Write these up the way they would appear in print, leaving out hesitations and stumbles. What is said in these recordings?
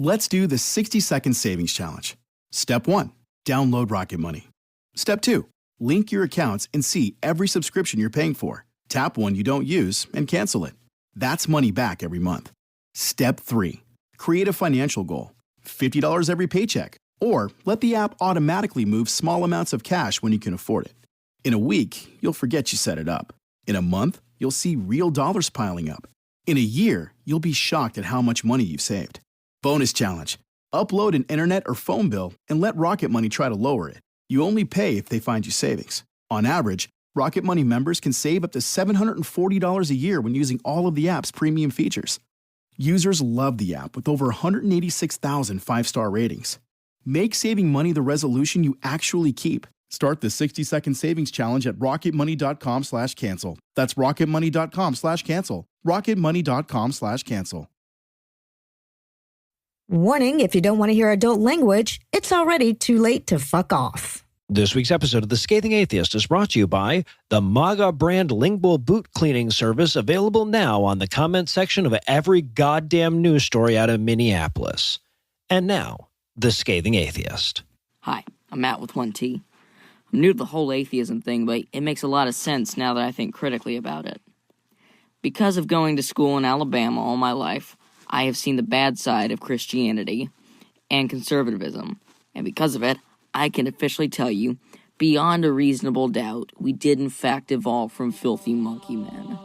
Let's do the 60-second savings challenge. Step 1, download Rocket Money. Step 2, link your accounts and see every subscription you're paying for. Tap one you don't use and cancel it. That's money back every month. Step 3, create a financial goal. $50 every paycheck. Or let the app automatically move small amounts of cash when you can afford it. In a week, you'll forget you set it up. In a month, you'll see real dollars piling up. In a year, you'll be shocked at how much money you've saved. Bonus challenge. Upload an internet or phone bill and let Rocket Money try to lower it. You only pay if they find you savings. On average, Rocket Money members can save up to $740 a year when using all of the app's premium features. Users love the app with over 186,000 five-star ratings. Make saving money the resolution you actually keep. Start the 60-second savings challenge at rocketmoney.com/cancel. That's rocketmoney.com/cancel. rocketmoney.com/cancel. Warning, if you don't want to hear adult language, it's already too late to fuck off. This week's episode of The Scathing Atheist is brought to you by the MAGA brand lingual boot cleaning service, available now on the comment section of every goddamn news story out of Minneapolis. And now, The Scathing Atheist. Hi, I'm Matt with 1T. I'm new to the whole atheism thing, but it makes a lot of sense now that I think critically about it. Because of going to school in Alabama all my life, I have seen the bad side of Christianity and conservatism, and because of it, I can officially tell you, beyond a reasonable doubt, we did in fact evolve from filthy monkey men.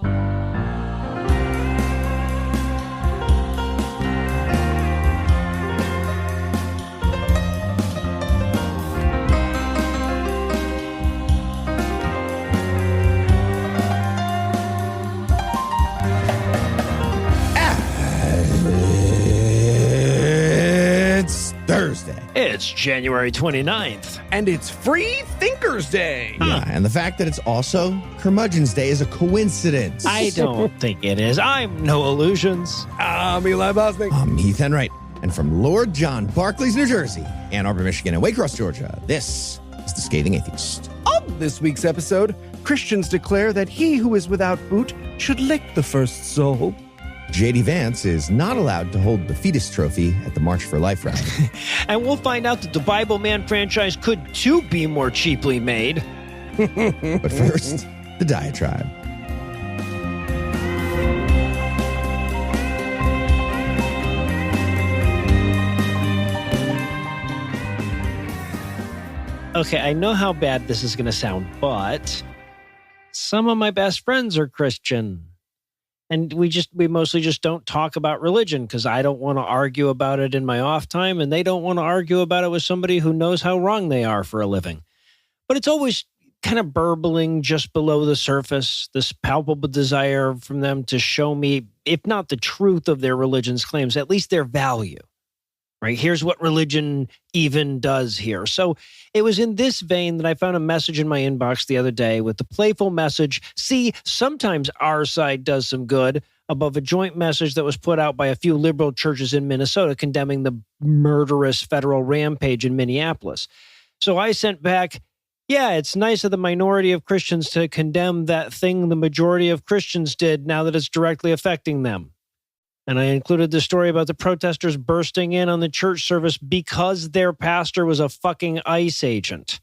Thursday. It's January 29th. And it's Free Thinkers Day. Huh. Yeah, and the fact that it's also Curmudgeon's Day is a coincidence. I don't think it is. I'm no illusions. I'm Eli Bosnick. I'm Heath Enright. And from Lord John Barclays, New Jersey, Ann Arbor, Michigan, and Waycross, Georgia, this is The Scathing Atheist. On this week's episode, Christians declare that he who is without boot should lick the first soul. J.D. Vance is not allowed to hold the fetus trophy at the March for Life rally. And we'll find out that the Bibleman franchise could too be more cheaply made. But first, the diatribe. Okay, I know how bad this is going to sound, but some of my best friends are Christian. And we mostly just don't talk about religion because I don't want to argue about it in my off time, and they don't want to argue about it with somebody who knows how wrong they are for a living. But it's always kind of burbling just below the surface, this palpable desire from them to show me, if not the truth of their religion's claims, at least their value. Right? Here's what religion even does here. So it was in this vein that I found a message in my inbox the other day with the playful message, see, sometimes our side does some good, above a joint message that was put out by a few liberal churches in Minnesota condemning the murderous federal rampage in Minneapolis. So I sent back, yeah, it's nice of the minority of Christians to condemn that thing the majority of Christians did now that it's directly affecting them. And I included the story about the protesters bursting in on the church service because their pastor was a fucking ICE agent.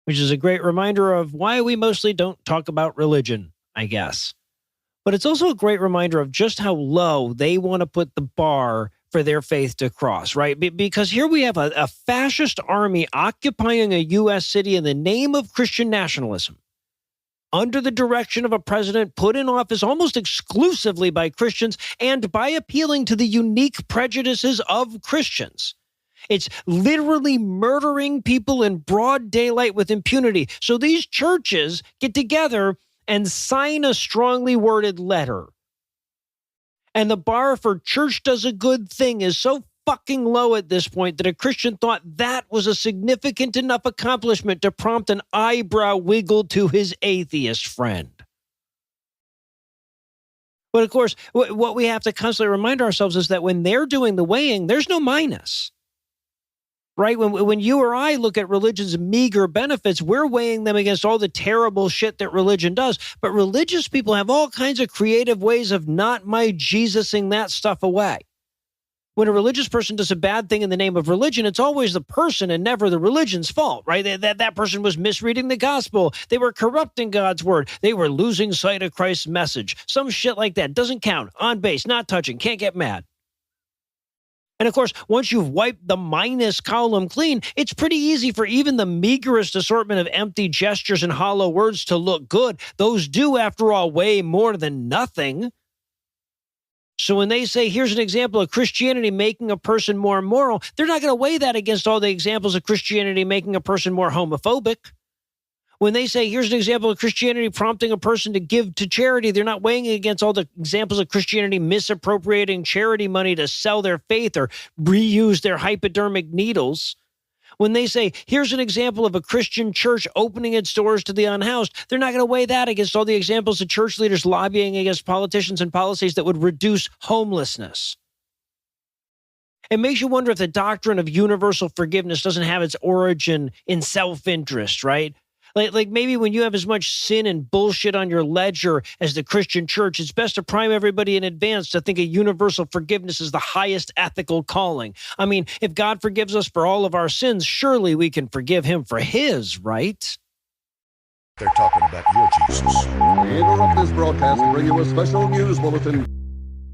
Which is a great reminder of why we mostly don't talk about religion, I guess. But it's also a great reminder of just how low they want to put the bar for their faith to cross, right? Because here we have a fascist army occupying a U.S. city in the name of Christian nationalism, under the direction of a president put in office almost exclusively by Christians and by appealing to the unique prejudices of Christians. It's literally murdering people in broad daylight with impunity. So these churches get together and sign a strongly worded letter. And the bar for church does a good thing is so fucking low at this point that a Christian thought that was a significant enough accomplishment to prompt an eyebrow wiggle to his atheist friend. But of course, what we have to constantly remind ourselves is that when they're doing the weighing, there's no minus. Right? When you or I look at religion's meager benefits, we're weighing them against all the terrible shit that religion does. But religious people have all kinds of creative ways of not my Jesusing that stuff away. When a religious person does a bad thing in the name of religion, it's always the person and never the religion's fault, right? That person was misreading the gospel. They were corrupting God's word. They were losing sight of Christ's message. Some shit like that doesn't count. On base, not touching, can't get mad. And of course, once you've wiped the minus column clean, it's pretty easy for even the meagerest assortment of empty gestures and hollow words to look good. Those do, after all, weigh more than nothing. So when they say, here's an example of Christianity making a person more moral, they're not going to weigh that against all the examples of Christianity making a person more homophobic. When they say, here's an example of Christianity prompting a person to give to charity, they're not weighing it against all the examples of Christianity misappropriating charity money to sell their faith or reuse their hypodermic needles. When they say, here's an example of a Christian church opening its doors to the unhoused, they're not going to weigh that against all the examples of church leaders lobbying against politicians and policies that would reduce homelessness. It makes you wonder if the doctrine of universal forgiveness doesn't have its origin in self-interest, right? Like maybe when you have as much sin and bullshit on your ledger as the Christian church, it's best to prime everybody in advance to think of universal forgiveness as the highest ethical calling. I mean, if God forgives us for all of our sins, surely we can forgive him for his, right? They're talking about your Jesus. We interrupt this broadcast and bring you a special news bulletin.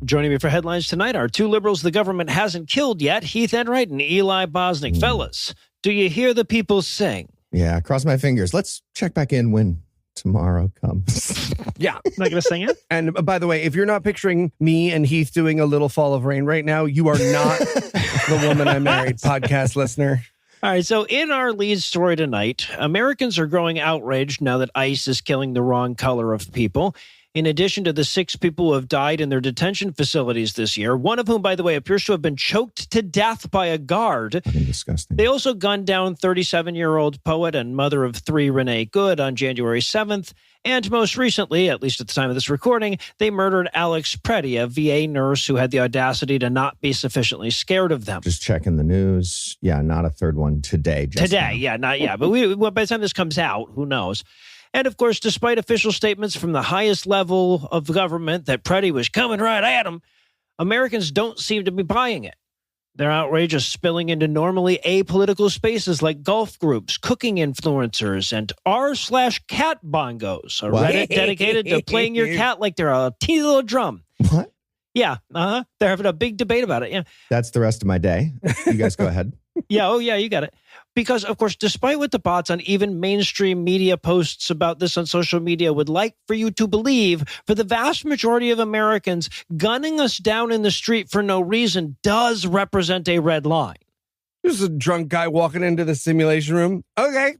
Joining me for headlines tonight are two liberals the government hasn't killed yet, Heath Enright and Eli Bosnick. Fellas, do you hear the people sing? Yeah, cross my fingers. Let's check back in when tomorrow comes. Yeah. Not going to sing it? And by the way, if you're not picturing me and Heath doing a little fall of rain right now, you are not the woman I married, podcast listener. All right, so in our lead story tonight, Americans are growing outraged now that ICE is killing the wrong color of people. In addition to the 6 people who have died in their detention facilities this year, one of whom, by the way, appears to have been choked to death by a guard. Disgusting. They also gunned down 37-year-old poet and mother of 3 Renee Good on January 7th. And most recently, at least at the time of this recording, they murdered Alex Preddy, a VA nurse who had the audacity to not be sufficiently scared of them. Just checking the news. Yeah, not a third one today. Today, yeah, not yet. But by the time this comes out, who knows? And of course, despite official statements from the highest level of government that Preddy was coming right at them, Americans don't seem to be buying it. Their outrage is spilling into normally apolitical spaces like golf groups, cooking influencers, and r/cat bongos, a Reddit dedicated to playing your cat like they're a teeny little drum. What? Yeah, they're having a big debate about it. Yeah, that's the rest of my day. You guys go ahead. Yeah, you got it. Because, of course, despite what the bots on even mainstream media posts about this on social media would like for you to believe, for the vast majority of Americans, gunning us down in the street for no reason does represent a red line. There's a drunk guy walking into the simulation room. Okay,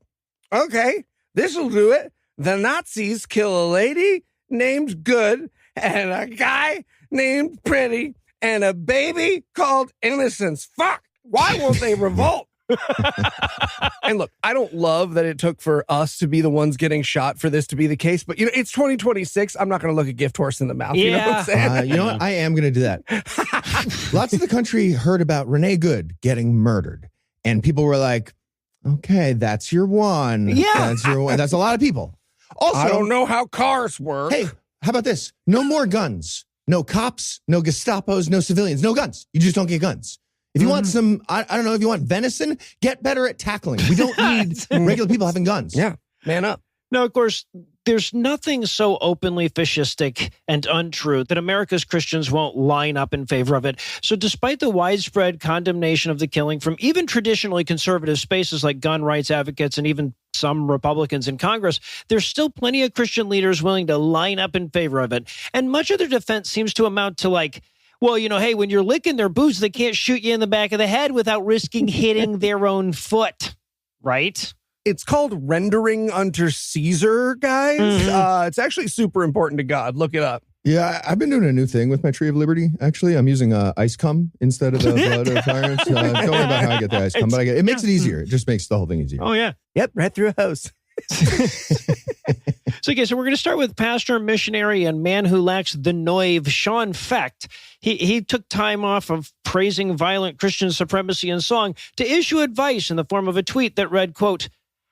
this'll do it. The Nazis kill a lady named Good and a guy named Pretty and a baby called Innocence. Fuck! Why won't they revolt? And look, I don't love that it took for us to be the ones getting shot for this to be the case, but it's 2026. I'm not going to look a gift horse in the mouth. Yeah. You know what I'm saying? You know what? I am going to do that. Lots of the country heard about Renee Good getting murdered, and people were like, okay, that's your one. Yeah. That's your one. That's a lot of people. Also, I don't know how cars work. Hey, how about this? No more guns. No cops, no Gestapos, no civilians, no guns. You just don't get guns. If you want some, I don't know, if you want venison, get better at tackling. We don't need regular people having guns. Yeah, man up. Now, of course, there's nothing so openly fascistic and untrue that America's Christians won't line up in favor of it. So despite the widespread condemnation of the killing from even traditionally conservative spaces like gun rights advocates and even some Republicans in Congress, there's still plenty of Christian leaders willing to line up in favor of it. And much of their defense seems to amount to like, well, hey, when you're licking their boots, they can't shoot you in the back of the head without risking hitting their own foot, right? It's called rendering unto Caesar, guys. It's actually super important to God. Look it up. Yeah, I've been doing a new thing with my Tree of Liberty, actually. I'm using ice cum instead of the blood of tyrants. Don't worry about how I get the ice cum, but it makes it easier. It just makes the whole thing easier. Oh, yeah. Yep, right through a hose. So we're going to start with pastor, missionary, and man who lacks the noive, Sean Fecht. He took time off of praising violent Christian supremacy in song to issue advice in the form of a tweet that read, quote,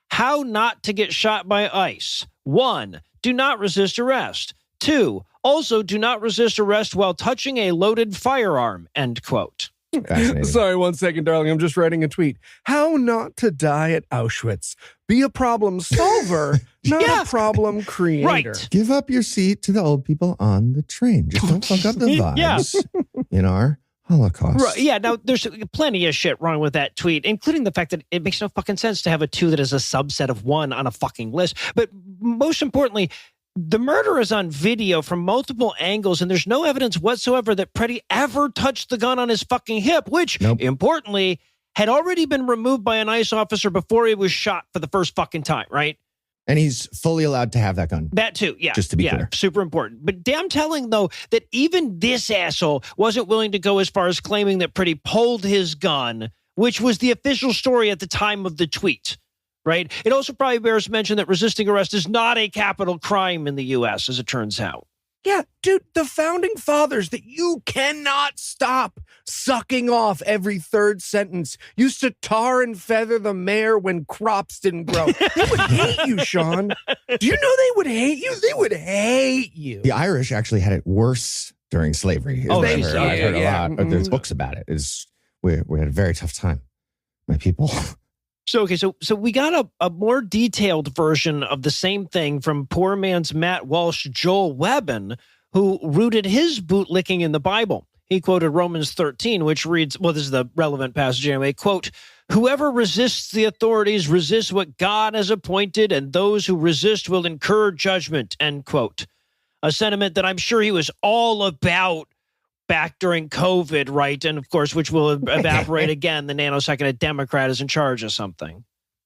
"How not to get shot by ICE. 1, do not resist arrest. 2, also do not resist arrest while touching a loaded firearm," end quote. Fascinating. Sorry, 1 second, darling. I'm just writing a tweet. How not to die at Auschwitz. Be a problem solver, not a problem creator. Right. Give up your seat to the old people on the train. Just don't fuck up the vibes in our Holocaust. Right, yeah, now there's plenty of shit wrong with that tweet, including the fact that it makes no fucking sense to have a 2 that is a subset of 1 on a fucking list. But most importantly, the murder is on video from multiple angles, and there's no evidence whatsoever that Preddy ever touched the gun on his fucking hip, which, importantly, had already been removed by an ICE officer before he was shot for the first fucking time, right? And he's fully allowed to have that gun. That too, yeah. Just to be clear. Super important. But damn telling, though, that even this asshole wasn't willing to go as far as claiming that Preddy pulled his gun, which was the official story at the time of the tweet. Right? It also probably bears mention that resisting arrest is not a capital crime in the U.S., as it turns out. Yeah, dude, the founding fathers that you cannot stop sucking off every third sentence used to tar and feather the mayor when crops didn't grow. They would hate you, Sean. Do you know they would hate you? They would hate you. The Irish actually had it worse during slavery. Oh, I've heard a yeah. lot. But there's books about it. We had a very tough time, my people. So we got a more detailed version of the same thing from poor man's Matt Walsh, Joel Webbin, who rooted his bootlicking in the Bible. He quoted Romans 13, which reads, well, this is the relevant passage anyway, quote, "Whoever resists the authorities resists what God has appointed, and those who resist will incur judgment," end quote. A sentiment that I'm sure he was all about back during COVID, right? And of course, which will evaporate again the nanosecond a Democrat is in charge of something.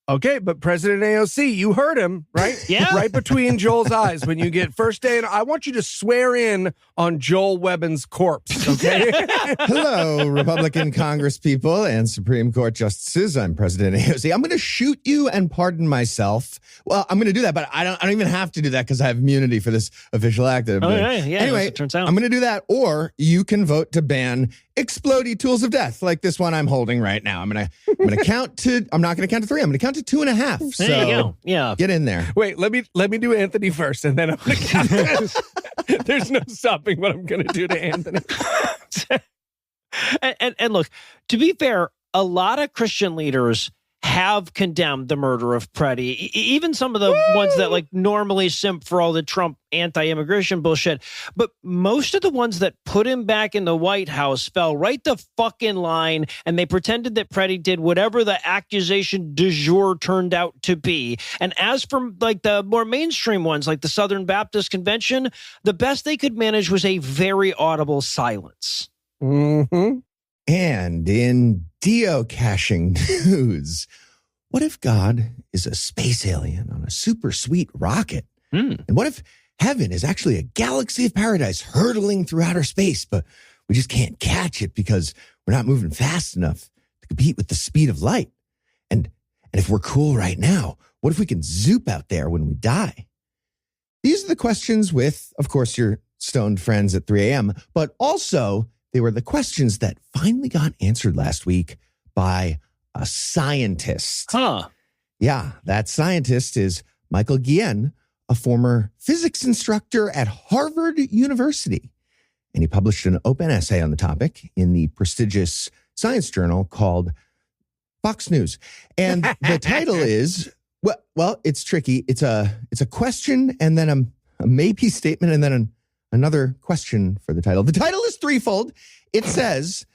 Okay, but President AOC, you heard him, right? Yeah. Right between Joel's eyes when you get first day. And I want you to swear in on Joel Webbin's corpse, okay? Hello, Republican Congress people and Supreme Court justices. I'm President AOC. I'm going to shoot you and pardon myself. Well, I'm going to do that, but I don't even have to do that because I have immunity for this official act. Yeah, anyway, it turns out. I'm going to do that, or you can vote to ban explodey tools of death, like this one I'm holding right now. I'm going to count to. I'm not going to count to 3. I'm going to count to 2.5. So there you go. Yeah, get in there. Wait, let me do Anthony first, and then I'm going to count. There's no stopping what I'm going to do to Anthony. and look, to be fair, a lot of Christian leaders have condemned the murder of Preddy, even some of the ones that like normally simp for all the Trump anti-immigration bullshit. But most of the ones that put him back in the White House fell right the fuck in line, and they pretended that Preddy did whatever the accusation du jour turned out to be. And as for like the more mainstream ones, like the Southern Baptist Convention, the best they could manage was a very audible silence. Mm-hmm. And in geocaching news, what if God is a space alien on a super sweet rocket? And what if heaven is actually a galaxy of paradise hurtling through outer space, but we just can't catch it because we're not moving fast enough to compete with the speed of light? And if we're cool right now, what if we can zoop out there when we die? These are the questions with, of course, your stoned friends at 3 a.m., but also they were the questions that finally got answered last week by a scientist. Huh. Yeah, that scientist is Michael Guillen, a former physics instructor at Harvard University. And he published an open essay on the topic in the prestigious science journal called Fox News. And the title is, well, it's tricky. It's a question and then a maybe statement and then another question for the title. The title is threefold. It says,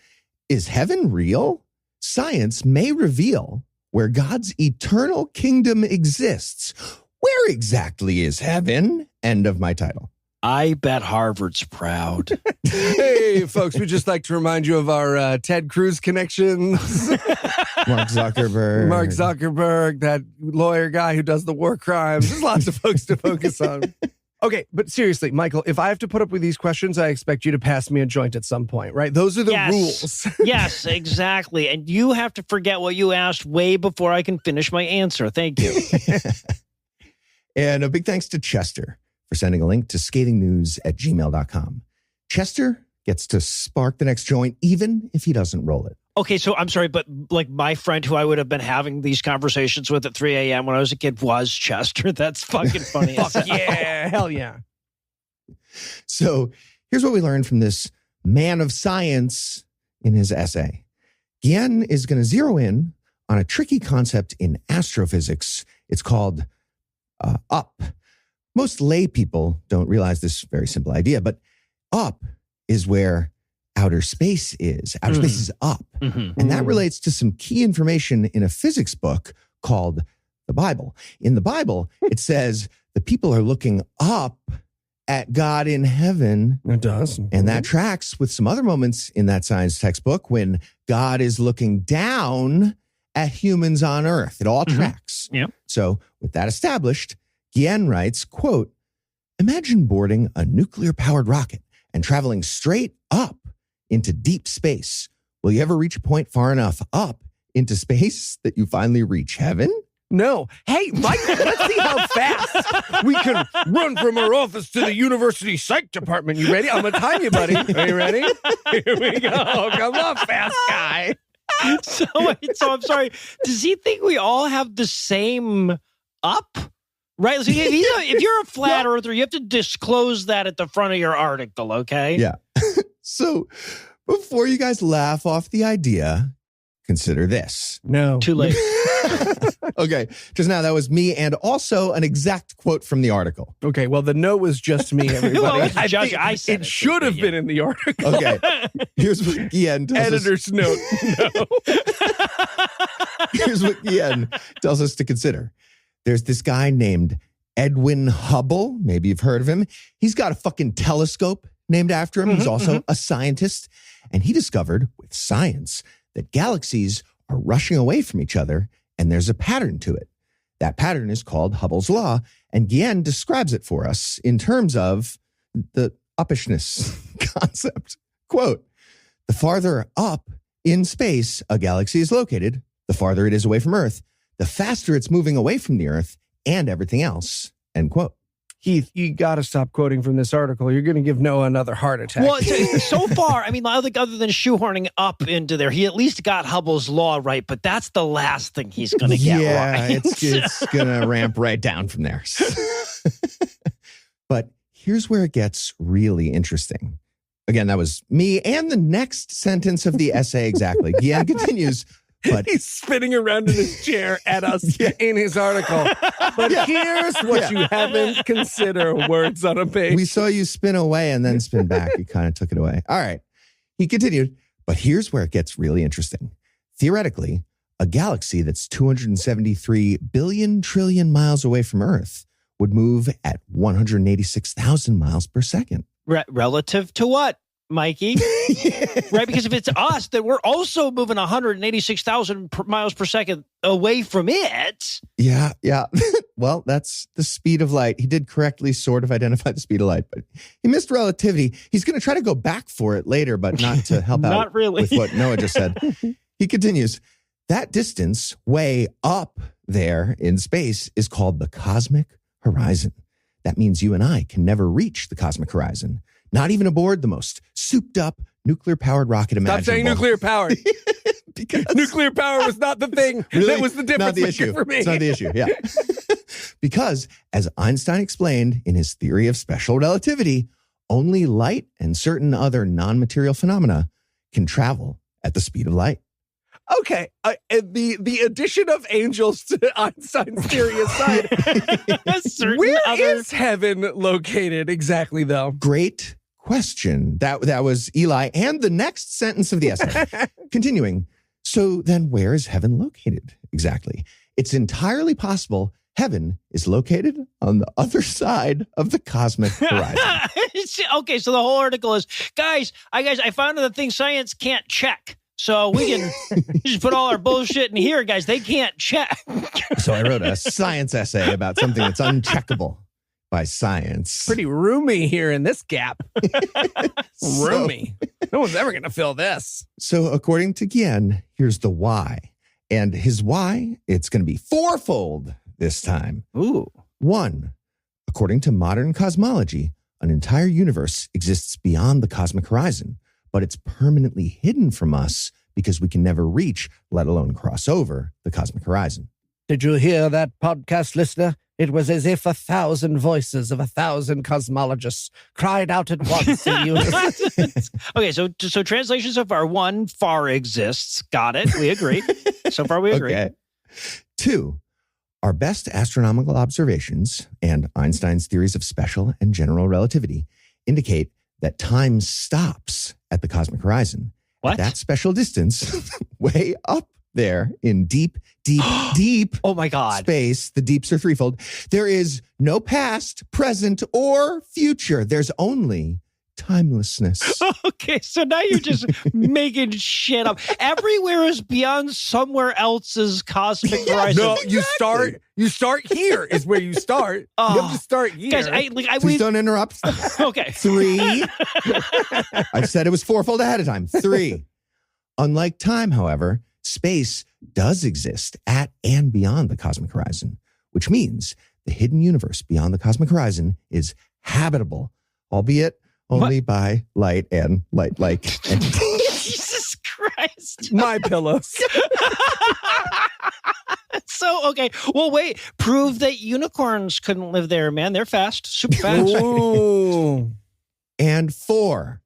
"Is heaven real? Science may reveal where God's eternal kingdom exists. Where exactly is heaven?" End of my title. I bet Harvard's proud. Hey, folks, we'd just like to remind you of our Ted Cruz connections. Mark Zuckerberg, that lawyer guy who does the war crimes. There's lots of folks to focus on. Okay, but seriously, Michael, if I have to put up with these questions, I expect you to pass me a joint at some point, right? Those are the rules. Yes, exactly. And you have to forget what you asked way before I can finish my answer. Thank you. And a big thanks to Chester for sending a link to scathingnews@gmail.com. Chester gets to spark the next joint, even if he doesn't roll it. Okay, so I'm sorry, but like my friend who I would have been having these conversations with at 3 a.m. when I was a kid was Chester. That's fucking funny. Fuck yeah, hell yeah. So here's what we learned from this man of science in his essay. Guillen is going to zero in on a tricky concept in astrophysics. It's called up. Most lay people don't realize this very simple idea, but up is where outer space is. Outer space is up. And that relates to some key information in a physics book called the Bible. In the Bible, it says the people are looking up at God in heaven. It does. And that tracks with some other moments in that science textbook when God is looking down at humans on earth. It all tracks. Yep. So with that established, Guillen writes, quote, imagine boarding a nuclear-powered rocket and traveling straight up into deep space. Will you ever reach a point far enough up into space that you finally reach heaven? No. Hey, Michael, let's see how fast we can run from our office to the university psych department. You ready? I'm going to time you, buddy. Are you ready? Here we go. Come on, fast guy. So I'm sorry. Does he think we all have the same up? Right? So if you're a flat earther, you have to disclose that at the front of your article, okay? Yeah. So before you guys laugh off the idea, consider this. No. Too late. Okay. Just now, that was me and also an exact quote from the article. Okay, well, the no was just me, everybody. Well, I Josh, think I said it it should have to been in the article. Okay. Here's what Guillen tells us. Editor's note, no. Here's what Guillen tells us to consider. There's this guy named Edwin Hubble. Maybe you've heard of him. He's got a fucking telescope named after him. He's also a scientist. And he discovered with science that galaxies are rushing away from each other, and there's a pattern to it. That pattern is called Hubble's law, and Guillen describes it for us in terms of the uppishness concept. Quote, the farther up in space a galaxy is located, the farther it is away from Earth, the faster it's moving away from the Earth and everything else, end quote. Heath, you got to stop quoting from this article. You're going to give Noah another heart attack. Well, so far, I mean, other than shoehorning up into there, he at least got Hubble's law right, but that's the last thing he's going to get right. it's going to ramp right down from there. But here's where it gets really interesting. Again, that was me and the next sentence of the essay exactly. Guillen continues, but he's spinning around in his chair at us in his article. But here's what you haven't considered, words on a page. We saw you spin away and then spin back. You kind of took it away. All right. He continued, but here's where it gets really interesting. Theoretically, a galaxy that's 273 billion trillion miles away from Earth would move at 186,000 miles per second. Relative to what, Mikey? Right? Because if it's us, then we're also moving 186,000 miles per second away from it. Yeah. Well, that's the speed of light. He did correctly sort of identify the speed of light, but he missed relativity. He's going to try to go back for it later, but not to help out Not really. with what Noah just said. He continues, that distance way up there in space is called the cosmic horizon. That means you and I can never reach the cosmic horizon, not even aboard the most souped up nuclear-powered rocket imaginable. Stop saying nuclear-powered. Because nuclear power was not the thing. Really? That was the difference Not the issue. for me. It's not the issue, yeah. Because, as Einstein explained in his theory of special relativity, only light and certain other non-material phenomena can travel at the speed of light. Okay, the addition of angels to Einstein's theory aside, where is heaven located exactly, though? Great question. That was Eli and the next sentence of the essay. Continuing, so then where is heaven located exactly? It's entirely possible heaven is located on the other side of the cosmic horizon. Okay, so the whole article is, guys, I found the thing science can't check. So we can just put all our bullshit in here, guys. They can't check. So I wrote a science essay about something that's uncheckable by science. Pretty roomy here in this gap. Roomy. No one's ever going to fill this. So according to Guillen, here's the why. And his why, it's going to be fourfold this time. Ooh. 1, according to modern cosmology, an entire universe exists beyond the cosmic horizon, but it's permanently hidden from us because we can never reach, let alone cross over, the cosmic horizon. Did you hear that, podcast listener? It was as if 1,000 voices of 1,000 cosmologists cried out at once in unison. Okay, so translation so far, 1, far exists. Got it. We agree. So far, we agree. Okay. 2, our best astronomical observations and Einstein's theories of special and general relativity indicate that time stops at the cosmic horizon. What? At that special distance, way up there in deep, deep Oh my God. space, the deeps are threefold, there is no past, present, or future. There's only timelessness. Okay, so now you're just making shit up. Everywhere is beyond somewhere else's cosmic horizon. No, you start here is where you start. You have to start here. Guys, Please don't interrupt. Okay. 3. I said it was fourfold ahead of time. 3. Unlike time, however, space does exist at and beyond the cosmic horizon, which means the hidden universe beyond the cosmic horizon is habitable, albeit only by light and light-like entities. Jesus Christ. My pillows. So, okay. Well, wait. Prove that unicorns couldn't live there, man. They're fast. Super fast. Ooh. And 4,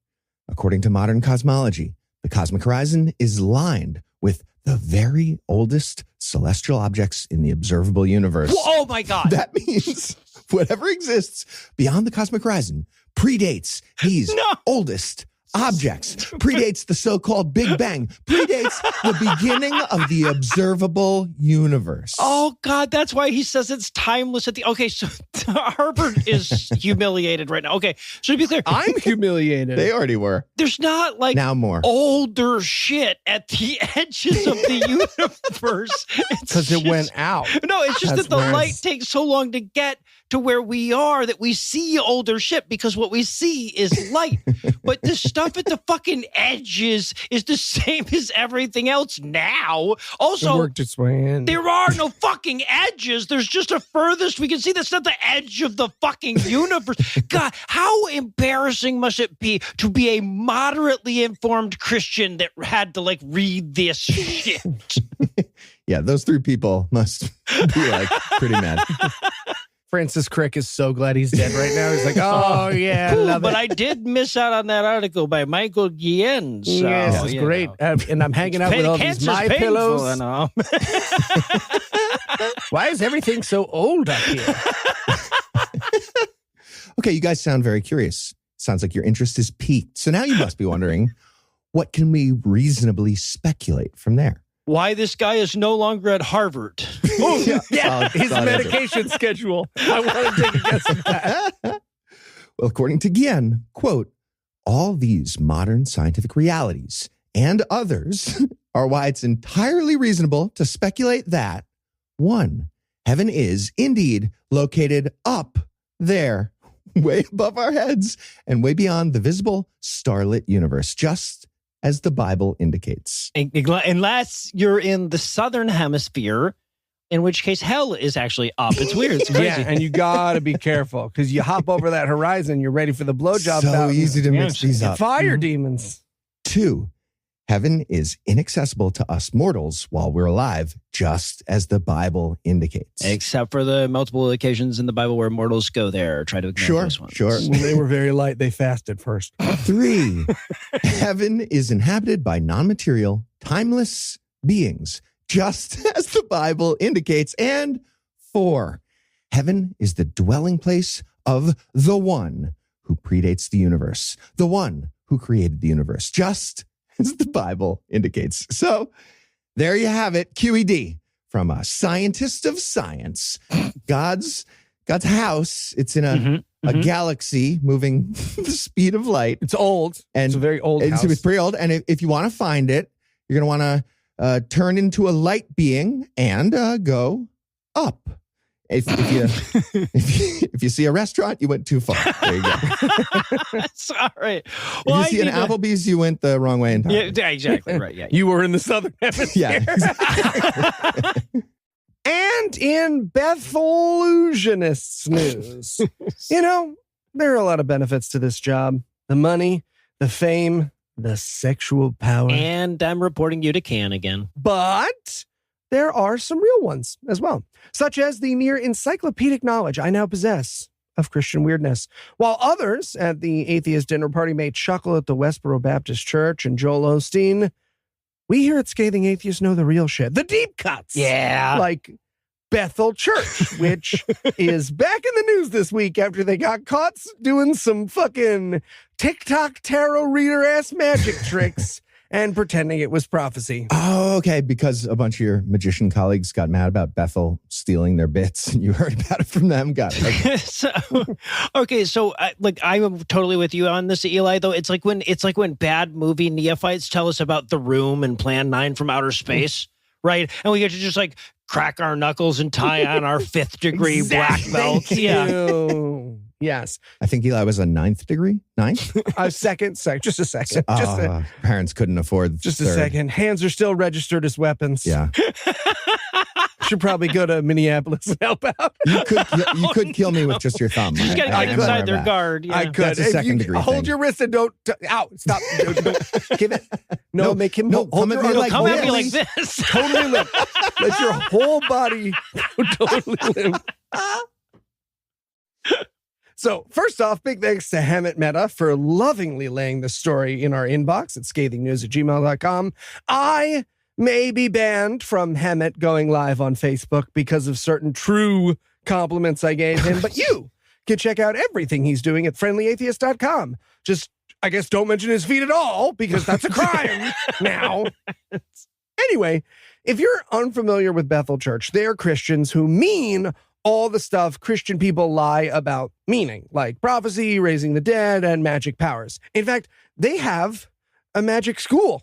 according to modern cosmology, the cosmic horizon is lined with the very oldest celestial objects in the observable universe. Oh, my God. That means whatever exists beyond the cosmic horizon predates these oldest objects, predates the so-called Big Bang, predates the beginning of the observable universe. Oh, God, that's why he says it's timeless at the... Okay, so Harvard is humiliated right now. Okay, so to be clear... I'm humiliated. They already were. There's not, like, now more older shit at the edges of the universe. Because it went out. No, it's just That's that the where light it's- takes so long to get to where we are that we see older shit because what we see is light. But the stuff at the fucking edges is the same as everything else now. It Also, worked its way in. there are no fucking edges. There's just a furthest we can see. That's not the edge of the fucking universe. God, how embarrassing must it be to be a moderately informed Christian that had to like read this shit? Yeah, those 3 people must be like pretty mad. Francis Crick is so glad he's dead right now. He's like, oh, yeah, I Cool, love but it. I did miss out on that article by Michael Guillen. So, Yes, it's you great. know. And I'm hanging out with all these Cancer's My painful Pillows. and all. Why is everything so old up here? Okay, you guys sound very curious. Sounds like your interest is piqued. So now you must be wondering, what can we reasonably speculate from there? Why this guy is no longer at Harvard. Oh, Solid- his solid answer. medication schedule. I want to take a guess at that. Well, according to Guillen, quote, all these modern scientific realities and others are why it's entirely reasonable to speculate that 1, heaven is indeed located up there, way above our heads and way beyond the visible starlit universe, just as the Bible indicates. Unless you're in the southern hemisphere, in which case hell is actually up. It's weird. It's crazy. Yeah, and you got to be careful because you hop over that horizon, you're ready for the blowjob So fountain. easy to Yeah, mix these up. Fire demons. 2, heaven is inaccessible to us mortals while we're alive, just as the Bible indicates. Except for the multiple occasions in the Bible where mortals go there, try to ignore Sure, those ones. sure. When they were very light, they fasted first. 3, heaven is inhabited by non-material, timeless beings, just as the Bible indicates. And 4, heaven is the dwelling place of the one who predates the universe, the one who created the universe, just as the Bible indicates. So there you have it, QED, from a scientist of science. God's house, it's in a galaxy moving the speed of light. It's old. And it's a very old house. It's pretty old. And if you want to find it, you're going to want to turn into a light being and go up. If you see a restaurant, you went too far. There you go. That's all right. If you see an Applebee's, you went the wrong way entirely. Yeah, exactly. Right. Yeah. You were in the southern hemisphere. Yeah, exactly. And in Bethelutionists news, there are a lot of benefits to this job. The money, the fame, the sexual power. And I'm reporting you to Can again. But there are some real ones as well, such as the near encyclopedic knowledge I now possess of Christian weirdness. While others at the atheist dinner party may chuckle at the Westboro Baptist Church and Joel Osteen, we here at Scathing Atheist know the real shit, the deep cuts. Yeah. Like Bethel Church, which is back in the news this week after they got caught doing some fucking TikTok tarot reader ass magic tricks and pretending it was prophecy. Oh, okay. Because a bunch of your magician colleagues got mad about Bethel stealing their bits, and you heard about it from them. Got it. Okay. So I'm totally with you on this, Eli. Though it's like when bad movie neophytes tell us about The Room and Plan 9 from outer space, right? And we get to just like crack our knuckles and tie on our 5th degree black belt. Yeah. Yes. I think Eli was a 9th degree. 9th? Second. Just a second. Parents couldn't afford. Just a second. Hands are still registered as weapons. Yeah. Should probably go to Minneapolis and help out. You could kill me with just your thumb. You just got to get inside their guard. Yeah. I could. That's a second degree Hold thing. your wrist and don't. Ow! Stop! Don't give it. No, make him. No, hold your arm. Come at me like this. Totally limp. Let your whole body go totally limp. So, first off, big thanks to Hammett Meta for lovingly laying the story in our inbox at scathingnews@gmail.com. I may be banned from Hammett going live on Facebook because of certain true compliments I gave him, but you can check out everything he's doing at friendlyatheist.com. Just, I guess, don't mention his feet at all because that's a crime now. Anyway, if you're unfamiliar with Bethel Church, they are Christians who mean all the stuff Christian people lie about meaning, like prophecy, raising the dead, and magic powers. In fact, they have a magic school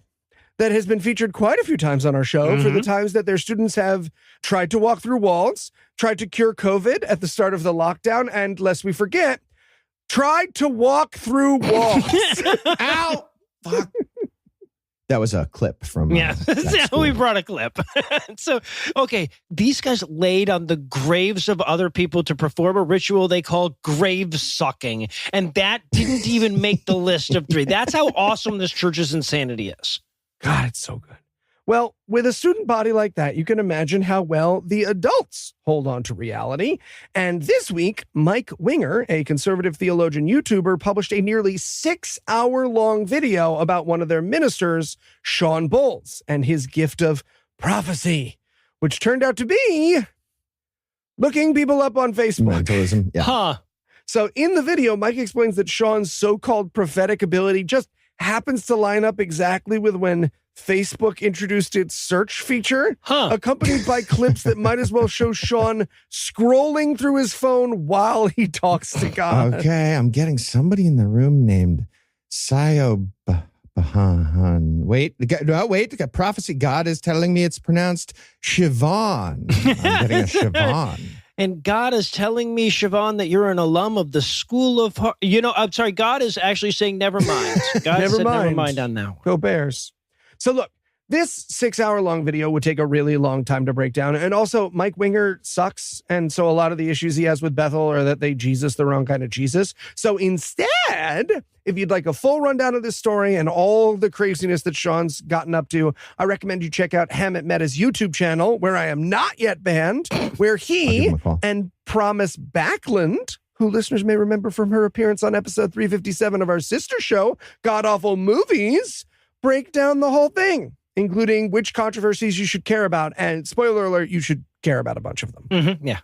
that has been featured quite a few times on our show for the times that their students have tried to walk through walls, tried to cure COVID at the start of the lockdown, and lest we forget, tried to walk through walls. Ow! Fuck. That was a clip from we brought a clip. So, okay, these guys laid on the graves of other people to perform a ritual they called grave sucking, and that didn't even make the list of 3. That's how awesome this church's insanity is. God, it's so good. Well, with a student body like that, you can imagine how well the adults hold on to reality. And this week, Mike Winger, a conservative theologian YouTuber, published a nearly 6-hour-long video about one of their ministers, Sean Bowles, and his gift of prophecy, which turned out to be looking people up on Facebook. Mentalism. Yeah. Huh. So in the video, Mike explains that Sean's so-called prophetic ability just happens to line up exactly with when Facebook introduced its search feature, accompanied by clips that might as well show Sean scrolling through his phone while he talks to God. Okay, I'm getting somebody in the room named Sayo Bahan. Wait, the prophecy. God is telling me it's pronounced Siobhan. I'm getting a Siobhan. And God is telling me, Siobhan, that you're an alum of the School of... I'm sorry, God is actually saying never mind. God said never mind on that one. Go Bears. So look, this 6-hour-long video would take a really long time to break down. And also, Mike Winger sucks. And so a lot of the issues he has with Bethel are that they Jesus the wrong kind of Jesus. So instead, if you'd like a full rundown of this story and all the craziness that Sean's gotten up to, I recommend you check out Hammett Meta's YouTube channel, where I am not yet banned, where he and Promise Backlund, who listeners may remember from her appearance on episode 357 of our sister show, GodAwfulMovies, break down the whole thing, including which controversies you should care about. And spoiler alert, you should care about a bunch of them. Mm-hmm. Yeah.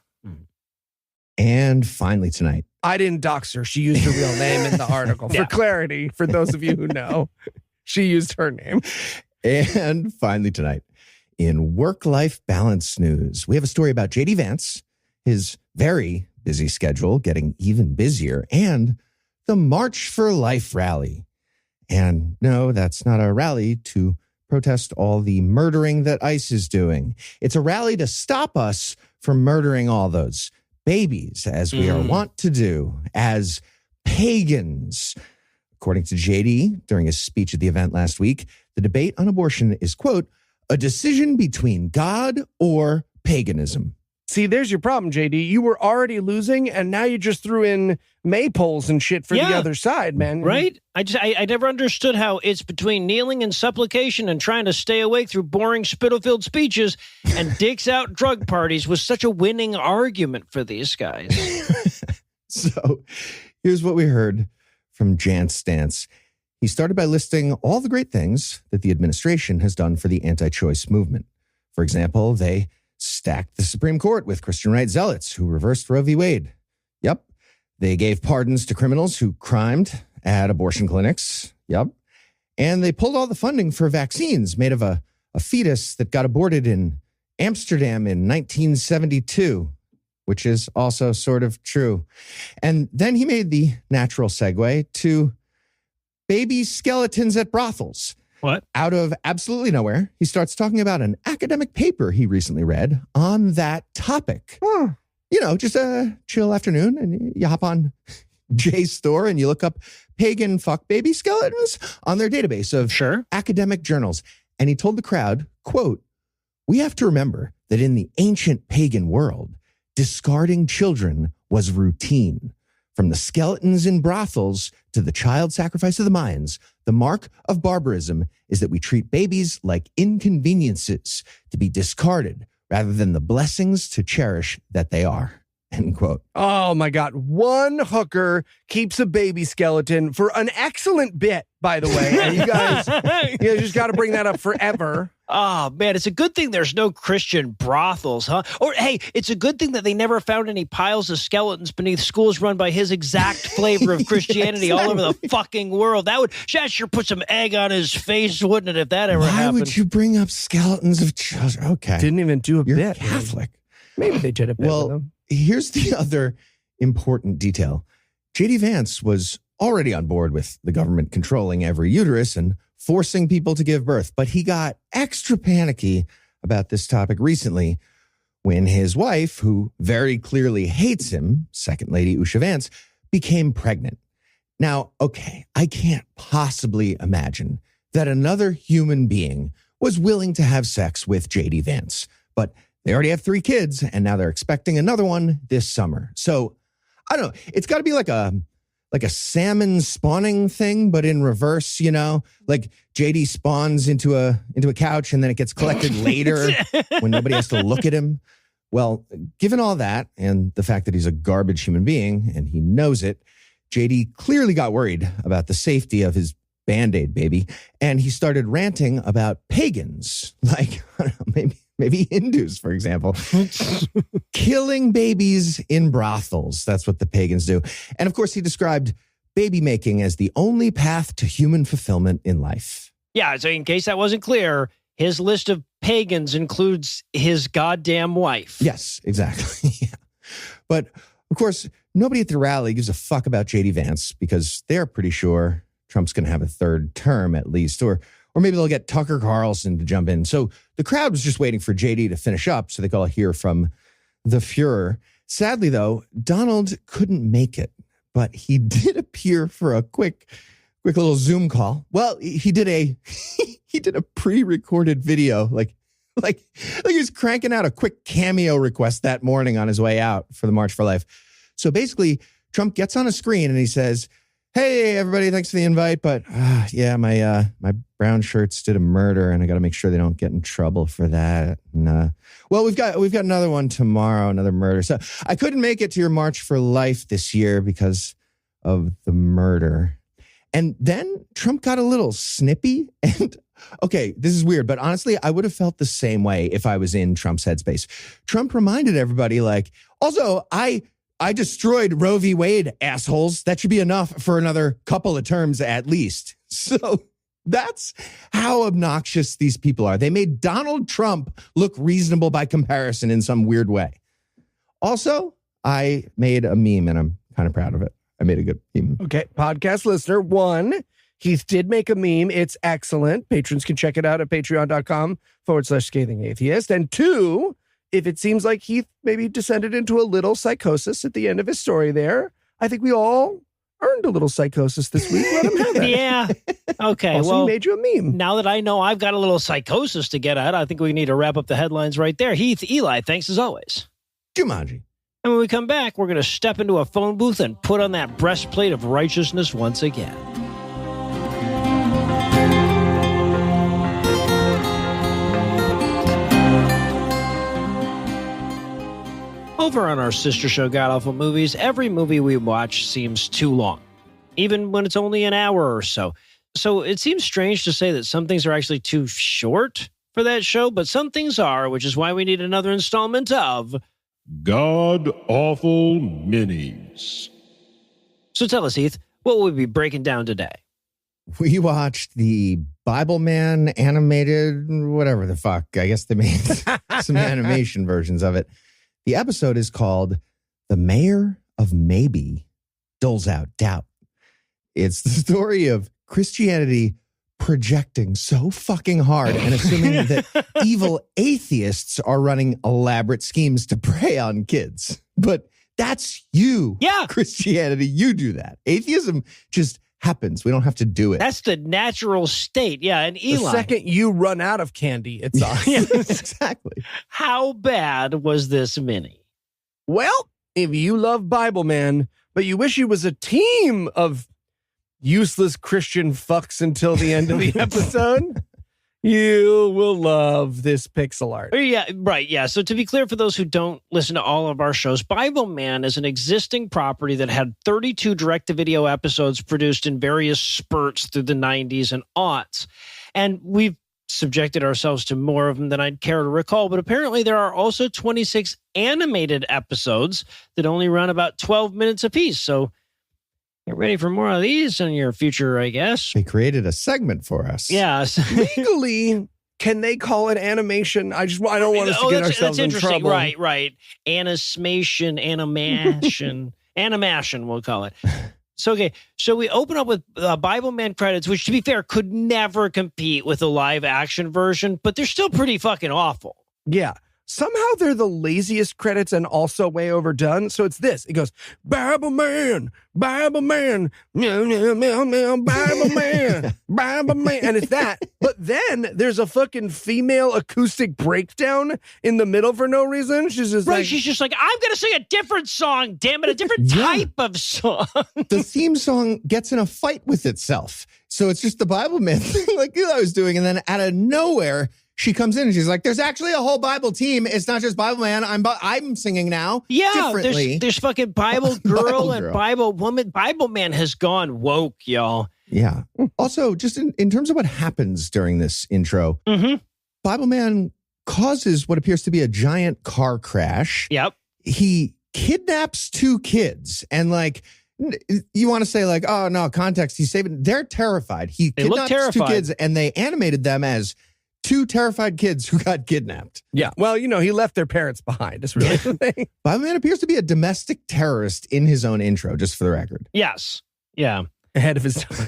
And finally tonight. I didn't dox her. She used her real name in the article. For clarity, for those of you who know, she used her name. And finally tonight, in work-life balance news, we have a story about J.D. Vance, his very busy schedule getting even busier, and the March for Life rally. And no, that's not a rally to protest all the murdering that ICE is doing. It's a rally to stop us from murdering all those babies, as we are wont to do, as pagans. According to JD, during his speech at the event last week, the debate on abortion is, quote, a decision between God or paganism. See, there's your problem, JD. You were already losing, and now you just threw in maypoles and shit for the other side, man. Right? I never understood how it's between kneeling and supplication and trying to stay awake through boring spittle-filled speeches and dicks out drug parties was such a winning argument for these guys. So here's what we heard from Jan Stance. He started by listing all the great things that the administration has done for the anti-choice movement. For example, they stacked the Supreme Court with Christian right zealots who reversed Roe v. Wade. Yep. They gave pardons to criminals who crimed at abortion clinics. Yep. And they pulled all the funding for vaccines made of a fetus that got aborted in Amsterdam in 1972, which is also sort of true. And then he made the natural segue to baby skeletons at brothels. What? Out of absolutely nowhere, he starts talking about an academic paper he recently read on that topic. You know, just a chill afternoon, and you hop on Jay's store and you look up pagan fuck baby skeletons on their database of academic journals. And he told the crowd, quote, "We have to remember that in the ancient pagan world, discarding children was routine. From the skeletons in brothels to the child sacrifice of the Mayans, the mark of barbarism is that we treat babies like inconveniences to be discarded rather than the blessings to cherish that they are." End quote. Oh my God. One hooker keeps a baby skeleton for an excellent bit, by the way. And you guys just got to bring that up forever. Oh, man, it's a good thing there's no Christian brothels, huh? Or, hey, it's a good thing that they never found any piles of skeletons beneath schools run by his exact flavor of Christianity all over the fucking world. That sure put some egg on his face, wouldn't it, if that ever happened? Why would you bring up skeletons of children? Okay. Didn't even do a You're bit. Catholic. Maybe they did a bit with them. Here's the other important detail. J.D. Vance was already on board with the government controlling every uterus and forcing people to give birth, but he got extra panicky about this topic recently when his wife, who very clearly hates him, Second Lady Usha Vance, became pregnant. Now, okay, I can't possibly imagine that another human being was willing to have sex with J.D. Vance, but they already have 3 kids, and now they're expecting another one this summer. So, I don't know. It's got to be like a salmon spawning thing, but in reverse, you know? Like JD spawns into a couch, and then it gets collected later when nobody has to look at him. Well, given all that, and the fact that he's a garbage human being, and he knows it, JD clearly got worried about the safety of his Band-Aid baby, and he started ranting about pagans, like, I don't know, maybe Hindus, for example, killing babies in brothels. That's what the pagans do. And of course, he described baby making as the only path to human fulfillment in life. Yeah, so in case that wasn't clear, his list of pagans includes his goddamn wife. Yes, exactly. Yeah. But of course, nobody at the rally gives a fuck about J.D. Vance because they're pretty sure Trump's going to have a 3rd term at least, or maybe they'll get Tucker Carlson to jump in. So the crowd was just waiting for JD to finish up so they could all hear from the Fuhrer. Sadly, though, Donald couldn't make it, but he did appear for a quick little Zoom call. Well, he did a pre-recorded video, like he was cranking out a quick cameo request that morning on his way out for the March for Life. So basically, Trump gets on a screen and he says, "Hey, everybody, thanks for the invite, but my brown shirts did a murder, and I got to make sure they don't get in trouble for that. And, well, we've got another one tomorrow, another murder. So I couldn't make it to your March for Life this year because of the murder." And then Trump got a little snippy. And okay, this is weird, but honestly, I would have felt the same way if I was in Trump's headspace. Trump reminded everybody, like, also, I destroyed Roe v. Wade, assholes. That should be enough for another couple of terms at least. So that's how obnoxious these people are. They made Donald Trump look reasonable by comparison in some weird way. Also, I made a meme, and I'm kind of proud of it. I made a good meme. Okay, podcast listener 1, Heath did make a meme. It's excellent. Patrons can check it out at patreon.com/Scathing Atheist. And 2, if it seems like Heath maybe descended into a little psychosis at the end of his story there, I think we all earned a little psychosis this week. Let him have that. Yeah. Okay. Also, well, he made you a meme. Now that I know I've got a little psychosis to get at, I think we need to wrap up the headlines right there. Heath, Eli, thanks as always. Jumanji. And when we come back, we're going to step into a phone booth and put on that breastplate of righteousness once again. Over on our sister show, GodAwfulMovies, every movie we watch seems too long, even when it's only an hour or so. So it seems strange to say that some things are actually too short for that show, but some things are, which is why we need another installment of God Awful Minis. So tell us, Heath, what will we be breaking down today? We watched the Bibleman animated, whatever the fuck. I guess they made some animation versions of it. The episode is called The Mayor of Maybe Doles Out Doubt. It's the story of Christianity projecting so fucking hard and assuming that evil atheists are running elaborate schemes to prey on kids. But that's you, Christianity. You do that. Atheism just happens. We don't have to do it. That's the natural state. Yeah, and Eli. The second you run out of candy, it's on. Exactly. How bad was this mini? Well, if you love Bibleman, but you wish you was a team of useless Christian fucks until the end of the episode, you will love this pixel art. Yeah, right. Yeah. So to be clear, for those who don't listen to all of our shows, Bibleman is an existing property that had 32 direct-to-video episodes produced in various spurts through the 90s and aughts. And we've subjected ourselves to more of them than I'd care to recall, but apparently there are also 26 animated episodes that only run about 12 minutes apiece. So get ready for more of these in your future, I guess. They created a segment for us. Yeah. Legally, can they call it animation? I don't want us to get ourselves in trouble. Right. Animation, animation, we'll call it. So, okay. So we open up with Bibleman credits, which to be fair, could never compete with a live action version, but they're still pretty fucking awful. Yeah. Somehow they're the laziest credits and also way overdone. So it's this. It goes, Bibleman, Bibleman, meow, meow, meow, meow, Bibleman, Bibleman. And it's that. But then there's a fucking female acoustic breakdown in the middle for no reason. She's just she's just like, I'm going to sing a different song, damn it, a different type of song. The theme song gets in a fight with itself. So it's just the Bibleman thing like Eli was doing. And then out of nowhere, she comes in and she's like, there's actually a whole Bible team. It's not just Bibleman. I'm singing now. Yeah, differently. There's fucking Bible girl and Bible woman. Bibleman has gone woke, y'all. Yeah. Also, just in terms of what happens during this intro, Bibleman causes what appears to be a giant car crash. Yep. He kidnaps 2 kids and you want to say oh no, context, he's saving. They're terrified. He kidnaps 2 kids and they animated them as 2 terrified kids who got kidnapped. Yeah. Well, he left their parents behind. It's really the thing. Bibleman appears to be a domestic terrorist in his own intro, just for the record. Yes. Yeah. Ahead of his time.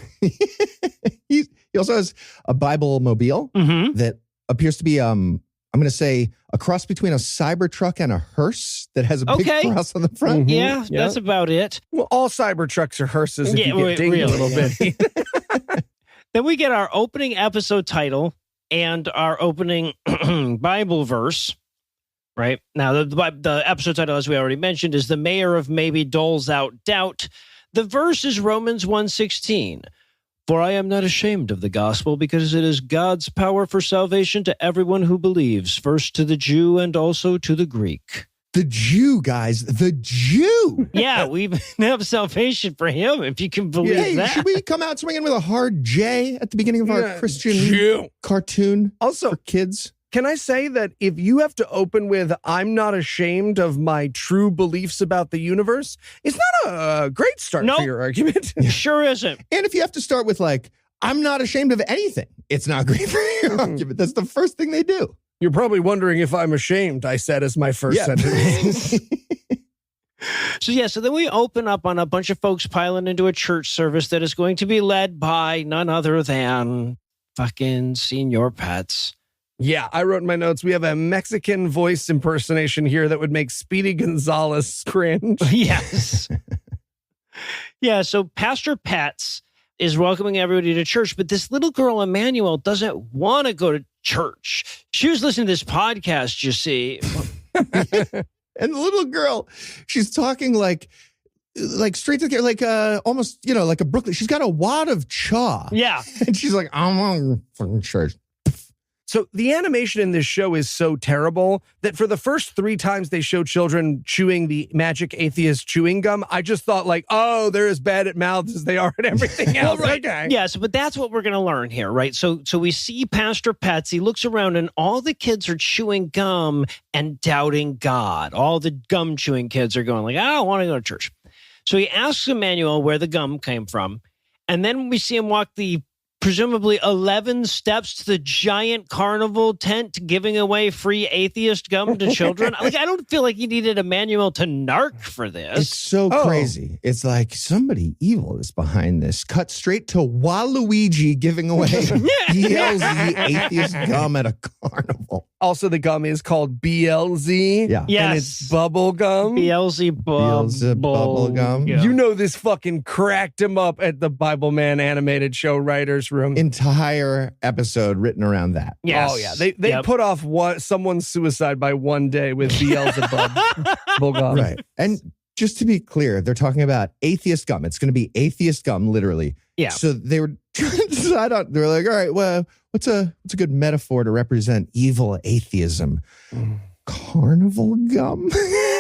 He also has a Bible-mobile that appears to be, I'm going to say, a cross between a Cybertruck and a hearse that has a big cross on the front. Yeah, that's about it. Well, all Cybertrucks are hearses if you get dinged a little bit. Then we get our opening episode title and our opening Bible verse, right? Now, the episode title, as we already mentioned, is The Mayor of Maybe Doles Out Doubt. The verse is Romans 1:16. For I am not ashamed of the gospel, because it is God's power for salvation to everyone who believes, first to the Jew and also to the Greek. The Jew, guys, the Jew. Yeah, we have salvation for him, if you can believe that. Should we come out swinging with a hard J at the beginning of our Christian cartoon also for kids? Can I say that if you have to open with, I'm not ashamed of my true beliefs about the universe, it's not a great start for your argument. Sure isn't. And if you have to start with I'm not ashamed of anything, it's not great for your argument. That's the first thing they do. You're probably wondering if I'm ashamed, I said as my first sentence. So then we open up on a bunch of folks piling into a church service that is going to be led by none other than fucking Senior Pets. Yeah, I wrote in my notes, we have a Mexican voice impersonation here that would make Speedy Gonzalez cringe. Yes. Yeah, so Pastor Pets is welcoming everybody to church, but this little girl, Emmanuel, doesn't want to go to church. She was listening to this podcast, you see. And the little girl, she's talking like straight to the like almost, like a Brooklyn. She's got a wad of chaw. Yeah. And she's like, I'm on fucking church. So the animation in this show is so terrible that for the first 3 times they show children chewing the magic atheist chewing gum, I just thought like, oh, they're as bad at mouths as they are at everything else. Right. Okay. Yes, but that's what we're going to learn here, right? So we see Pastor Pets. He looks around and all the kids are chewing gum and doubting God. All the gum chewing kids are going like, I don't want to go to church. So he asks Emmanuel where the gum came from. And then we see him walk the presumably 11 steps to the giant carnival tent giving away free atheist gum to children. Like, I don't feel like he needed Emmanuel to narc for this. It's so crazy. It's like somebody evil is behind this. Cut straight to Waluigi giving away BLZ atheist gum at a carnival. Also, the gum is called BLZ. Yeah. Yes. And it's bubble gum. Beelzebub bubble gum. You know this fucking cracked him up at the Bibleman animated show writers room. Entire episode written around that. Yes. Oh, yeah. They put off someone's suicide by one day with Beelzebub bubble gum. Right. And just to be clear, they're talking about atheist gum. It's going to be atheist gum, literally. Yeah. So they were trying to decide on, they're like, all right, well, what's a good metaphor to represent evil atheism? Carnival gum?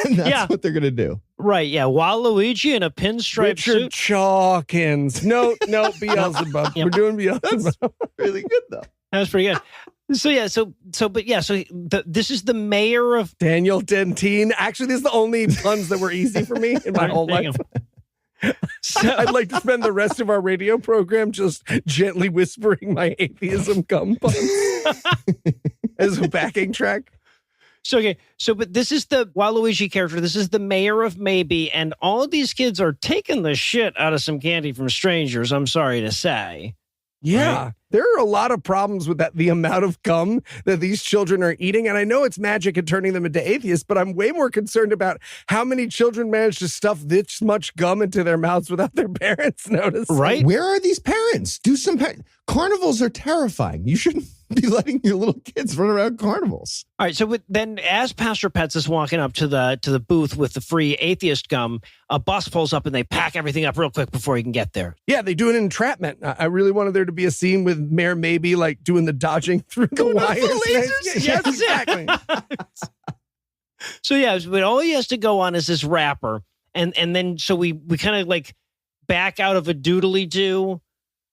And that's what they're going to do. Right, yeah. Waluigi in a pinstripe Richard suit. Chawkins. No, Beelzebub. Yep. We're doing Beelzebub. Really good, though. That was pretty good. So this is the mayor of Daniel Dentine. Actually, this is the only puns that were easy for me in my whole life. So, I'd like to spend the rest of our radio program just gently whispering my atheism gum puns as a backing track. But this is the Waluigi character. This is the mayor of Maybe, and all of these kids are taking the shit out of some candy from strangers, I'm sorry to say. Yeah. Right? There are a lot of problems with that, the amount of gum that these children are eating. And I know it's magic at turning them into atheists, but I'm way more concerned about how many children manage to stuff this much gum into their mouths without their parents noticing. Right? Where are these parents? Carnivals are terrifying. You shouldn't be letting your little kids run around carnivals. All right, so then as Pastor Pets is walking up to the booth with the free atheist gum, a bus pulls up and they pack everything up real quick before he can get there. Yeah, they do an entrapment. I really wanted there to be a scene with Mayor Maybe like doing the dodging through the wires. Yes, exactly. But all he has to go on is this wrapper. And then so we kind of like back out of a doodly-doo.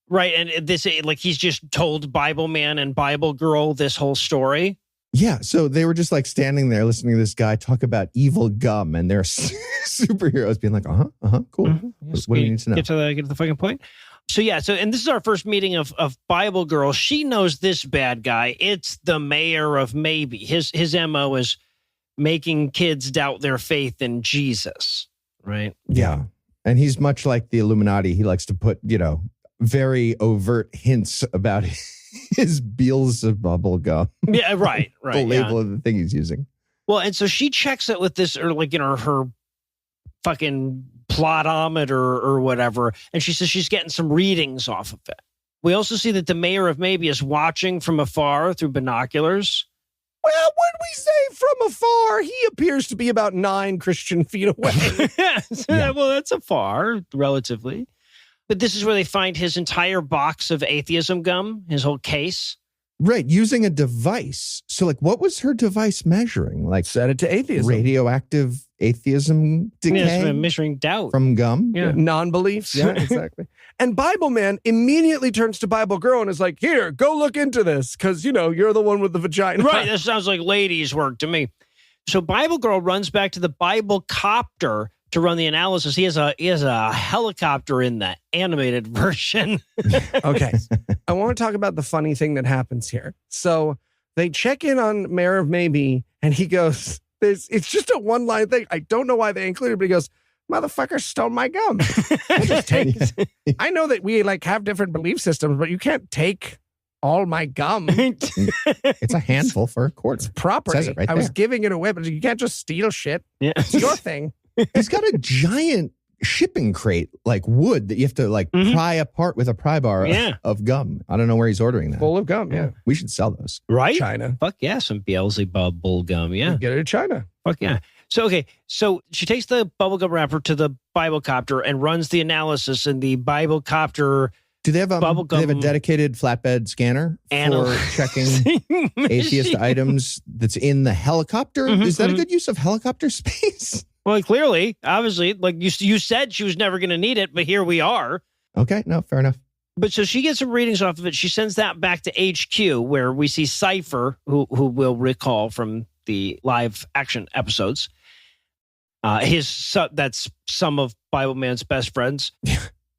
Right, and this, like, he's just told Bible Man and Bible Girl this whole story. Yeah, so they were just like standing there listening to this guy talk about evil gum, and they're superheroes being like, cool. Mm-hmm. What do you need to know? Get to the fucking point. And this is our first meeting of Bible Girl. She knows this bad guy. It's the mayor of Maybe. His MO is making kids doubt their faith in Jesus, right? Yeah, and he's much like the Illuminati. He likes to put, very overt hints about his Beelzebub gum. Yeah, right. The label of the thing he's using. Well, and so she checks it with this, or like, her fucking plotometer or whatever, and she says she's getting some readings off of it. We also see that the mayor of Maybe is watching from afar through binoculars. Well, when we say from afar, he appears to be about 9 Christian feet away. Yeah. Well, that's afar, relatively. But this is where they find his entire box of atheism gum, his whole case. Right, using a device. So, like, what was her device measuring? Like, set it to atheism. Radioactive atheism decay? Measuring doubt. From gum? Yeah. Non-beliefs. Yeah, exactly. And Bible Man immediately turns to Bible Girl and is like, here, go look into this, because, you're the one with the vagina. Right, that sounds like ladies' work to me. So Bible Girl runs back to the Bible copter to run the analysis. He has a helicopter in the animated version. Okay. I want to talk about the funny thing that happens here. So they check in on Mayor of Maybe, and he goes, it's just a one-line thing. I don't know why they included it, but he goes, motherfucker stole my gum. I know that we have different belief systems, but you can't take all my gum. It's a handful for a quarter. It's property. It says it right I was there. giving it away, but you can't just steal shit. Yeah. It's your thing. He's got a giant shipping crate, like wood, that you have to pry apart with a pry bar of gum. I don't know where he's ordering that. Full of gum, yeah. We should sell those. Right? China. Fuck yeah, some Beelzebub bull gum, yeah. Get it in China. Fuck yeah. So she takes the bubblegum wrapper to the Biblecopter and runs the analysis in the Biblecopter. Do they have a dedicated flatbed scanner for checking atheist items that's in the helicopter? Is that a good use of helicopter space? Well, clearly, obviously, like you said she was never going to need it, but here we are. Okay, no, fair enough. But so she gets some readings off of it. She sends that back to HQ, where we see Cypher, who we'll recall from the live action episodes. That's some of Bibleman's best friends.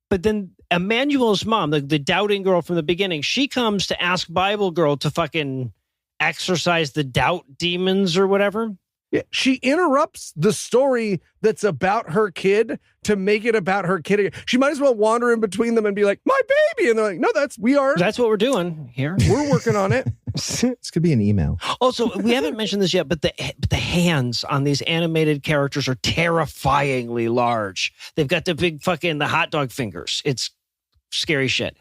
But then Emmanuel's mom, the doubting girl from the beginning, she comes to ask Bible Girl to fucking exorcise the doubt demons or whatever. Yeah, she interrupts the story that's about her kid to make it about her kid. She might as well wander in between them and be like, my baby. And they're like, no, that's what we're doing here. We're working on it. This could be an email. Also, we haven't mentioned this yet, but the hands on these animated characters are terrifyingly large. They've got the big the hot dog fingers. It's scary shit.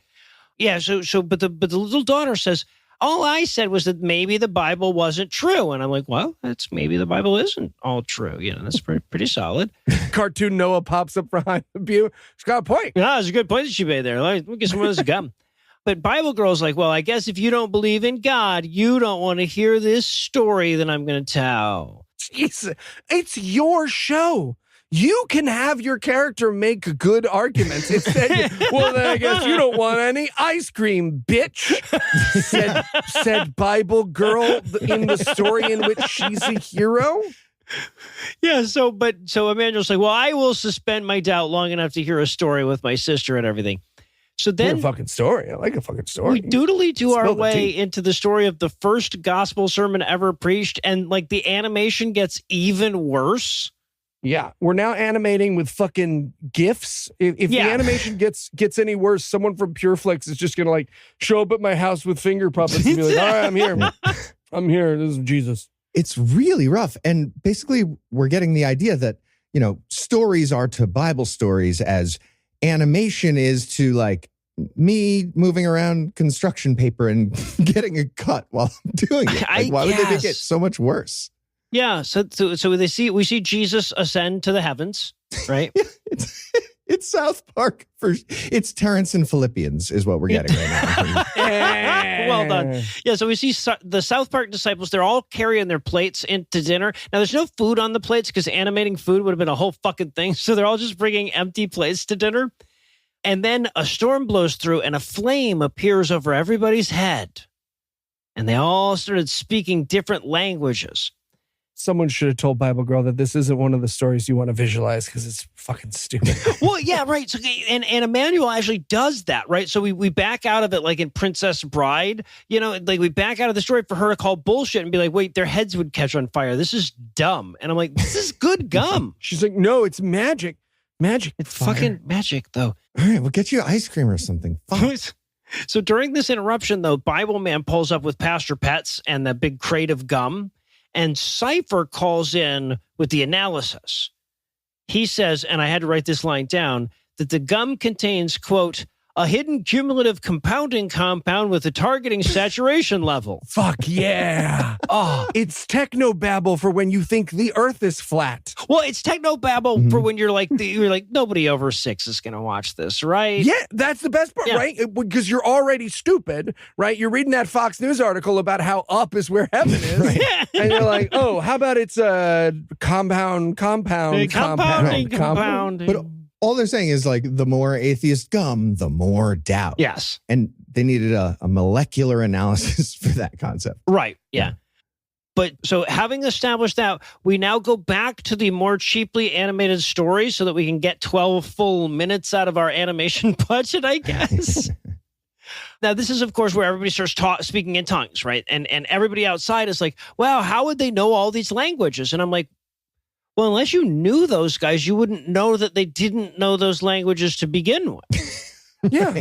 Yeah. But the little daughter says, all I said was that maybe the Bible wasn't true. And I'm like, well, that's maybe the Bible isn't all true. That's pretty solid. Cartoon Noah pops up behind the pew. She's got a point. Yeah, that's a good point that she made there. Like, we'll get some of this gum. But Bible Girl's like, well, I guess if you don't believe in God, you don't want to hear this story that I'm going to tell. Jesus, it's your show. You can have your character make good arguments. Instead, well, then I guess you don't want any ice cream, bitch, said Bible Girl in the story in which she's a hero. Yeah, so Emmanuel's like, well, I will suspend my doubt long enough to hear a story with my sister and everything. So then, a fucking story. I like a fucking story. We doodly do our way into the story of the first gospel sermon ever preached, and like the animation gets even worse. Yeah, we're now animating with fucking GIFs. If the animation gets any worse, someone from PureFlix is just gonna like show up at my house with finger puppets and be like, all right, I'm here. I'm here. This is Jesus. It's really rough. And basically, we're getting the idea that, stories are to Bible stories as animation is to like me moving around construction paper and getting a cut while I'm doing it. Like, why would they make it so much worse? Yeah, so we see Jesus ascend to the heavens, right? It's South Park. It's Terrence and Philippians is what we're getting right now. Well done. Yeah, so we see the South Park disciples. They're all carrying their plates into dinner. Now, there's no food on the plates because animating food would have been a whole fucking thing. So they're all just bringing empty plates to dinner. And then a storm blows through and a flame appears over everybody's head. And they all started speaking different languages. Someone should have told Bible Girl that this isn't one of the stories you want to visualize because it's fucking stupid. Well, yeah, right. So, and Emmanuel actually does that, right? So we back out of it like in Princess Bride, like we back out of the story for her to call bullshit and be like, wait, their heads would catch on fire. This is dumb. And I'm like, this is good gum. She's like, no, it's magic. Magic. It's fucking magic, though. All right, we'll get you ice cream or something. So during this interruption, though, Bibleman pulls up with Pastor Pets and the big crate of gum. And Cypher calls in with the analysis. He says, and I had to write this line down, that the gum contains, quote, a hidden cumulative compounding compound with a targeting saturation level. Fuck yeah. Oh, it's technobabble for when you think the earth is flat. Well, it's technobabble for when you're like nobody over 6 is going to watch this, right? Yeah, that's the best part, right? Because you're already stupid, right? You're reading that Fox News article about how up is where heaven is. Right? And you're like, oh, how about it's a compounding. But all they're saying is like the more atheist gum, the more doubt. Yes. And they needed a molecular analysis for that concept. Right. Yeah. But so having established that, we now go back to the more cheaply animated story so that we can get 12 full minutes out of our animation budget, I guess. Now, this is, of course, where everybody starts speaking in tongues, right? And everybody outside is like, wow, how would they know all these languages? And I'm like, well, unless you knew those guys, you wouldn't know that they didn't know those languages to begin with. Yeah.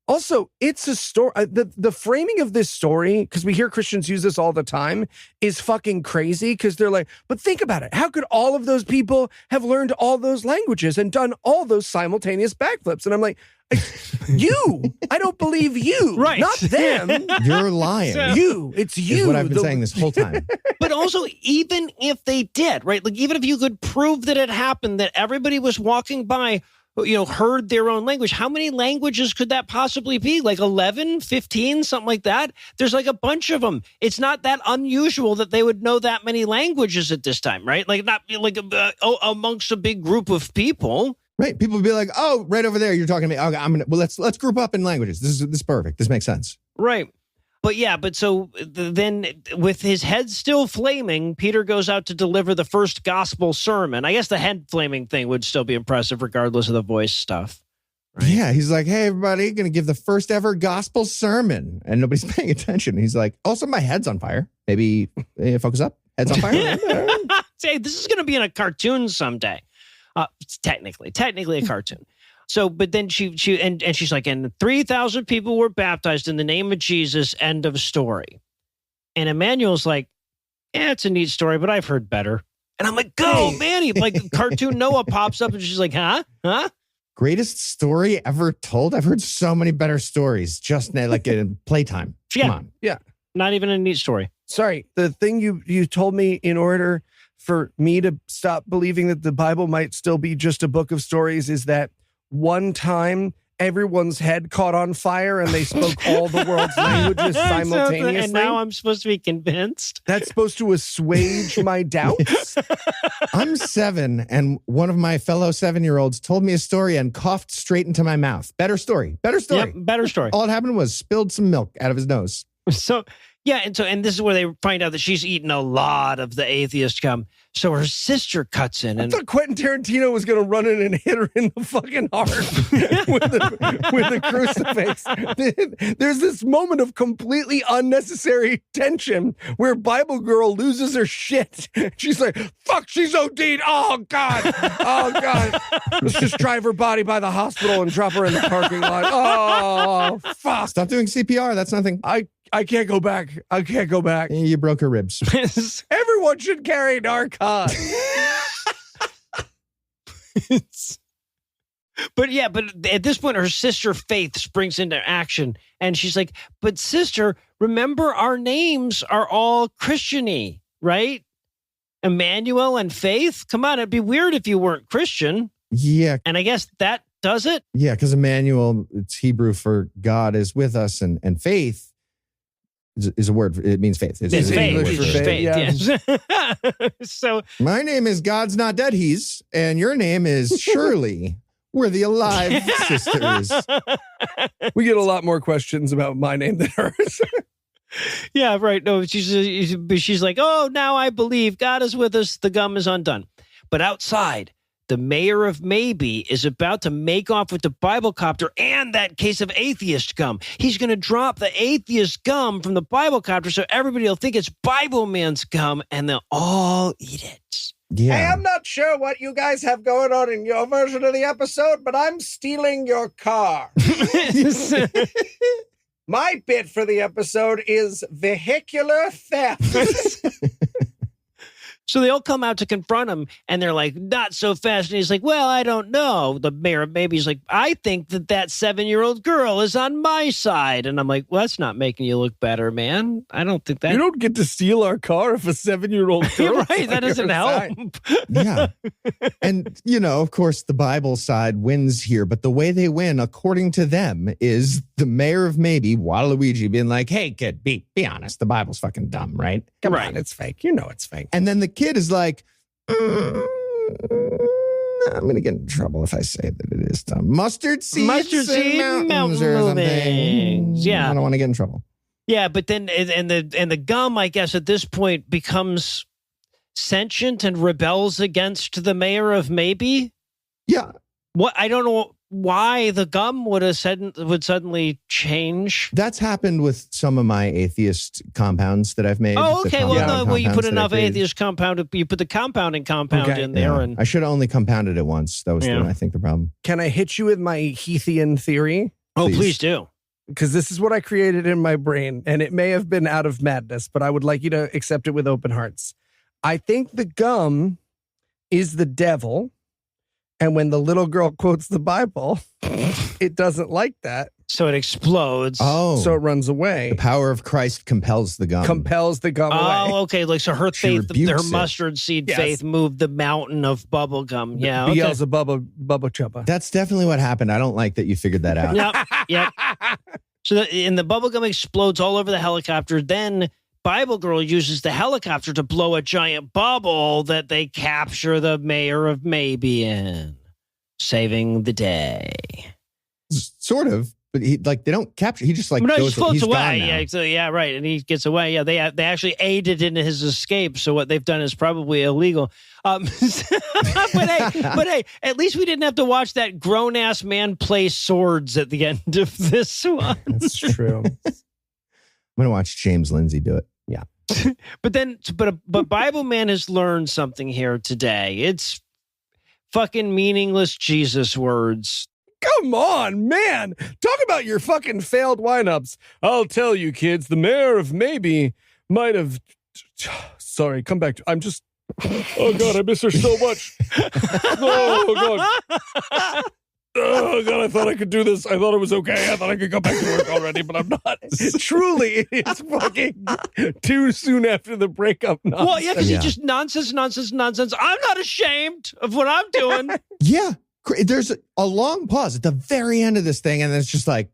Also, it's a story. The framing of this story, because we hear Christians use this all the time, is fucking crazy because they're like, but think about it. How could all of those people have learned all those languages and done all those simultaneous backflips? And I'm like, You. I don't believe you. Right. Not them. You're lying. You. It's you. Is what I've been saying this whole time. But also, even if they did, right? Like, even if you could prove that it happened, that everybody was walking by, heard their own language, how many languages could that possibly be? Like 11, 15, something like that? There's like a bunch of them. It's not that unusual that they would know that many languages at this time, right? Like, not like amongst a big group of people. Right. People would be like, oh, right over there, you're talking to me. Okay, let's group up in languages. This is perfect. This makes sense. Right. But so then with his head still flaming, Peter goes out to deliver the first gospel sermon. I guess the head flaming thing would still be impressive regardless of the voice stuff. Right? Yeah. He's like, hey, everybody, going to give the first ever gospel sermon. And nobody's paying attention. He's like, also, my head's on fire. Maybe focus up. Head's on fire. Say, this is going to be in a cartoon someday. Technically a cartoon. So, but then she's like, and 3,000 people were baptized in the name of Jesus. End of story. And Emmanuel's like, it's a neat story, but I've heard better. And I'm like, go, Manny. Like, cartoon Noah pops up and she's like, huh? Greatest story ever told? I've heard so many better stories just like in playtime. Come on. Yeah. Not even a neat story. Sorry. The thing you told me in order for me to stop believing that the Bible might still be just a book of stories is that one time everyone's head caught on fire and they spoke all the world's languages simultaneously. And now I'm supposed to be convinced. That's supposed to assuage my doubts. I'm 7, and one of my fellow 7-year-olds told me a story and coughed straight into my mouth. Better story. Yep, better story. All that happened was spilled some milk out of his nose. So, yeah, and this is where they find out that she's eaten a lot of the atheist gum. So her sister cuts in. I thought Quentin Tarantino was going to run in and hit her in the fucking heart with a crucifix. There's this moment of completely unnecessary tension where Bible girl loses her shit. She's like, fuck, she's OD'd. Oh, God. Oh, God. Let's just drive her body by the hospital and drop her in the parking lot. Oh, fuck. Stop doing CPR. That's nothing. I can't go back. I can't go back. You broke her ribs. Everyone should carry narcotics. But at this point, her sister Faith springs into action. And she's like, but sister, remember our names are all Christian-y, right? Emmanuel and Faith? Come on, it'd be weird if you weren't Christian. Yeah. And I guess that does it? Yeah, because Emmanuel, it's Hebrew for God is with us, and faith is a word. It means faith. It's faith. English for faith. Yes. So my name is God's Not Dead He's, and your name is Shirley. We're the alive sisters. We get a lot more questions about my name than hers. Yeah, right. No, she's like, oh, now I believe God is with us. The gum is undone. But outside, the mayor of Maybe is about to make off with the Bible copter and that case of atheist gum. He's going to drop the atheist gum from the Bible copter so everybody will think it's Bibleman's gum and they'll all eat it. Yeah. Hey, I'm not sure what you guys have going on in your version of the episode, but I'm stealing your car. My bit for the episode is vehicular theft. So they all come out to confront him, and they're like, not so fast. And he's like, well, I don't know. The mayor of Maybe's like, I think that 7-year-old girl is on my side. And I'm like, well, that's not making you look better, man. I don't think that. You don't get to steal our car if a 7-year-old girl right, that doesn't help. Yeah. And, of course, the Bible side wins here. But the way they win, according to them, is the mayor of Maybe, Waluigi, being like, hey, kid, be honest. The Bible's fucking dumb, right? Come on, it's fake. You know it's fake. And then the kid is like, I'm going to get in trouble if I say that it is dumb. Mustard seed mountains or something. Yeah. I don't want to get in trouble. Yeah, but then and the gum, I guess, at this point becomes sentient and rebels against the mayor of Maybe. Yeah. What I don't know why the gum would suddenly change. That's happened with some of my atheist compounds that I've made. Oh, okay. Well, you put enough atheist compound, you put the compounding compound in there. Yeah. And I should have only compounded it once. That was, I think, the problem. Can I hit you with my Heathian theory? Oh, please do. Because this is what I created in my brain, and it may have been out of madness, but I would like you to accept it with open hearts. I think the gum is the devil, And when the little girl quotes the Bible, it doesn't like that. So it explodes. Oh. So it runs away. The power of Christ compels the gum. Compels the gum away. Oh, okay. Like, so her She faith, rebukes her it. mustard seed Yes. faith moved the mountain of bubble gum. Yeah. Okay. Beelzebubba Bubba Chubba. That's definitely what happened. I don't like that you figured that out. Yep. So and the bubble gum explodes all over the helicopter. Then Bible Girl uses the helicopter to blow a giant bubble that they capture the mayor of Maybe in, saving the day. Sort of. But he they don't capture. He just No, he goes. floats He's away. gone now. Yeah, so, yeah, right. And he gets away. Yeah, they actually aided in his escape. So what they've done is probably illegal. But hey, at least we didn't have to watch that grown ass man play swords at the end of this one. That's true. I'm gonna watch James Lindsay do it. Yeah. But Bible Man has learned something here today. It's fucking meaningless Jesus words. Come on, man. Talk about your fucking failed wineups. I'll tell you, kids, the mayor of Maybe might have... Sorry, come back. I'm just... Oh, God, I miss her so much. Oh, God. Oh, God, I thought I could do this. I thought it was okay. I thought I could go back to work already, but I'm not. Truly, it's fucking too soon after the breakup nonsense. Well, yeah, because he just nonsense. I'm not ashamed of what I'm doing. Yeah. There's a long pause at the very end of this thing, and then it's just like,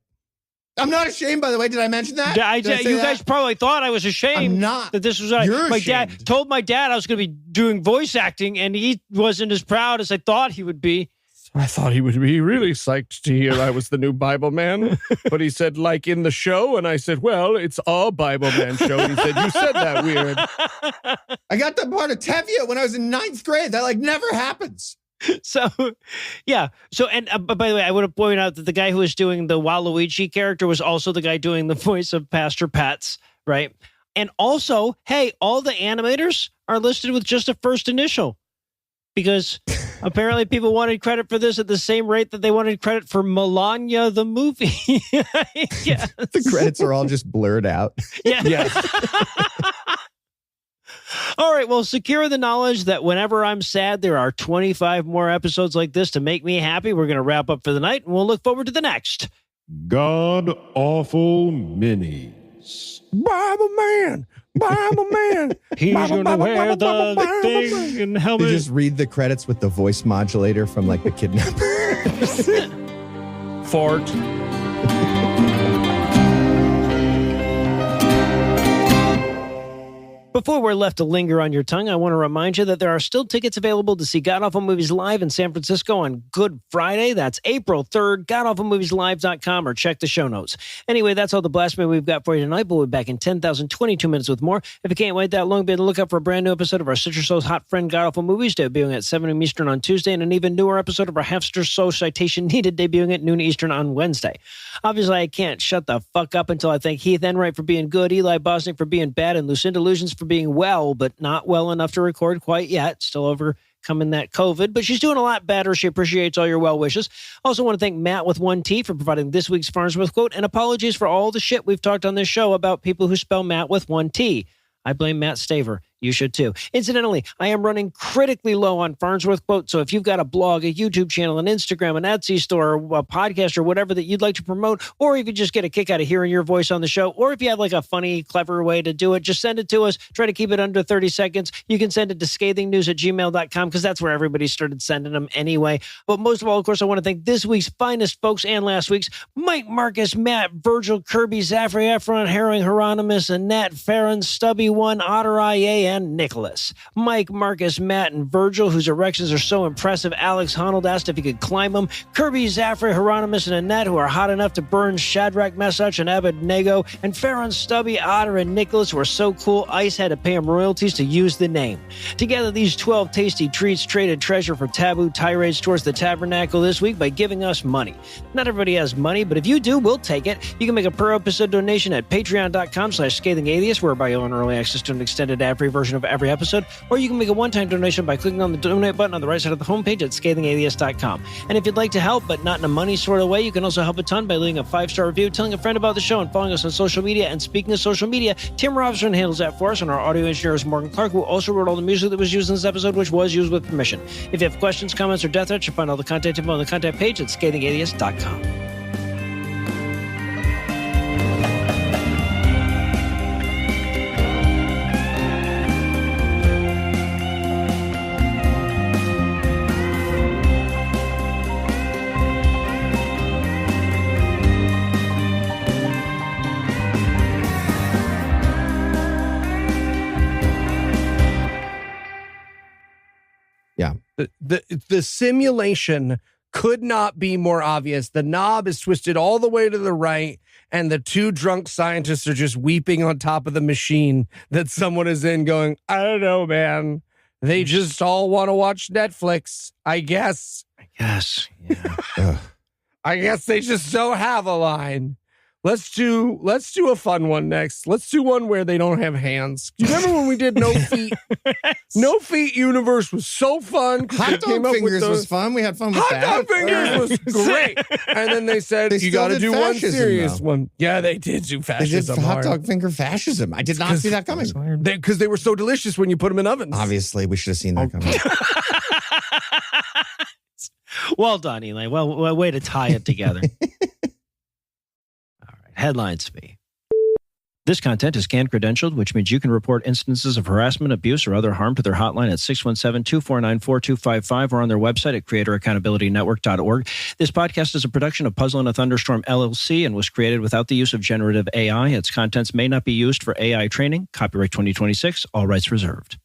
I'm not ashamed, by the way. Did I mention that? You guys probably thought I was ashamed. I'm not. That this was You're my ashamed. dad told my dad I was going to be doing voice acting, and he wasn't as proud as I thought he would be. I thought he would be really psyched to hear I was the new Bible man. But he said, like in the show. And I said, well, it's a Bible man show. And he said, you said that weird. I got the part of Tevye when I was in 9th grade. That never happens. So, yeah. So, and by the way, I would have pointed out that the guy who was doing the Waluigi character was also the guy doing the voice of Pastor Pats, right? And also, hey, all the animators are listed with just a first initial because apparently people wanted credit for this at the same rate that they wanted credit for Melania the movie. Yeah. The credits are all just blurred out. Yeah. Yes. All right, well, secure the knowledge that whenever I'm sad, there are 25 more episodes like this to make me happy. We're going to wrap up for the night, and we'll look forward to the next. God Awful Minis. Bible man. He's going to wear the thing and They helmet. just read the credits with the voice modulator from The Kidnapper. Fort. Before we're left to linger on your tongue, I want to remind you that there are still tickets available to see GodAwfulMovies live in San Francisco on Good Friday. That's April 3rd, GodAwfulMoviesLive.com, or check the show notes. Anyway, that's all the blasphemy we've got for you tonight, but we'll be back in 10,022 minutes with more. If you can't wait that long, be on the lookout for a brand new episode of our Sister Soul's Hot Friend God Awful Movies, debuting at 7 noon Eastern on Tuesday, and an even newer episode of our Hamster Soul Citation Needed, debuting at noon Eastern on Wednesday. Obviously, I can't shut the fuck up until I thank Heath Enright for being good, Eli Bosnick for being bad, and Lucinda Lugeons for being well, but not well enough to record quite yet. Still overcoming that COVID, but she's doing a lot better. She appreciates all your well wishes. Also want to thank Matt with 1T for providing this week's Farnsworth quote, and apologies for all the shit we've talked on this show about people who spell Matt with 1T. I blame Matt Staver. You should too. Incidentally, I am running critically low on Farnsworth quotes, so if you've got a blog, a YouTube channel, an Instagram, an Etsy store, a podcast, or whatever that you'd like to promote, or if you just get a kick out of hearing your voice on the show, or if you have a funny, clever way to do it, just send it to us. Try to keep it under 30 seconds. You can send it to scathingnews@gmail.com because that's where everybody started sending them anyway. But most of all, of course, I want to thank this week's finest folks and last week's: Mike, Marcus, Matt, Virgil, Kirby, Zafri, Efron, Herring, Hieronymus, Annette, Farron, Stubby One, Otter IA, and Nicholas. Mike, Marcus, Matt, and Virgil, whose erections are so impressive, Alex Honnold asked if he could climb them. Kirby, Zafri, Hieronymus, and Annette, who are hot enough to burn Shadrach, Meshach, and Abednego. And Farron, Stubby, Otter, and Nicholas were so cool, ICE had to pay him royalties to use the name. Together, these 12 tasty treats traded treasure for taboo tirades towards the tabernacle this week by giving us money. Not everybody has money, but if you do, we'll take it. You can make a per-episode donation at patreon.com/scathingatheist, whereby you'll earn early access to an extended ad-free version of every episode, or you can make a one-time donation by clicking on the donate button on the right side of the homepage at ScathingAtheist.com. And if you'd like to help, but not in a money sort of way, you can also help a ton by leaving a 5-star review, telling a friend about the show, and following us on social media. And speaking of social media, Tim Robinson handles that for us, and our audio engineer is Morgan Clark, who also wrote all the music that was used in this episode, which was used with permission. If you have questions, comments, or death threats, you'll find all the contact info on the contact page at ScathingAtheist.com. The simulation could not be more obvious. The knob is twisted all the way to the right, and the two drunk scientists are just weeping on top of the machine that someone is in going, I don't know, man. They just all want to watch Netflix, I guess. Yes. Yeah. I guess they just don't have a line. Let's do a fun one next. Let's do one where they don't have hands. Do you remember when we did No Feet? No Feet Universe was so fun. Hot Dog Fingers was fun. We had fun with Hot that. Dog Fingers was great. And then they said, you got to do one serious one. Yeah, they did do fascism. They did Hot Dog Finger fascism. I did not see that coming. Because they were so delicious when you put them in ovens. Obviously, we should have seen that coming. Well done, Elaine. Well, way to tie it together. Headlines me. This content is scanned credentialed, which means you can report instances of harassment, abuse, or other harm to their hotline at 617-249-4255 or on their website at creatoraccountabilitynetwork.org. This podcast is a production of Puzzle in a Thunderstorm, LLC, and was created without the use of generative AI. Its contents may not be used for AI training. Copyright 2026, all rights reserved.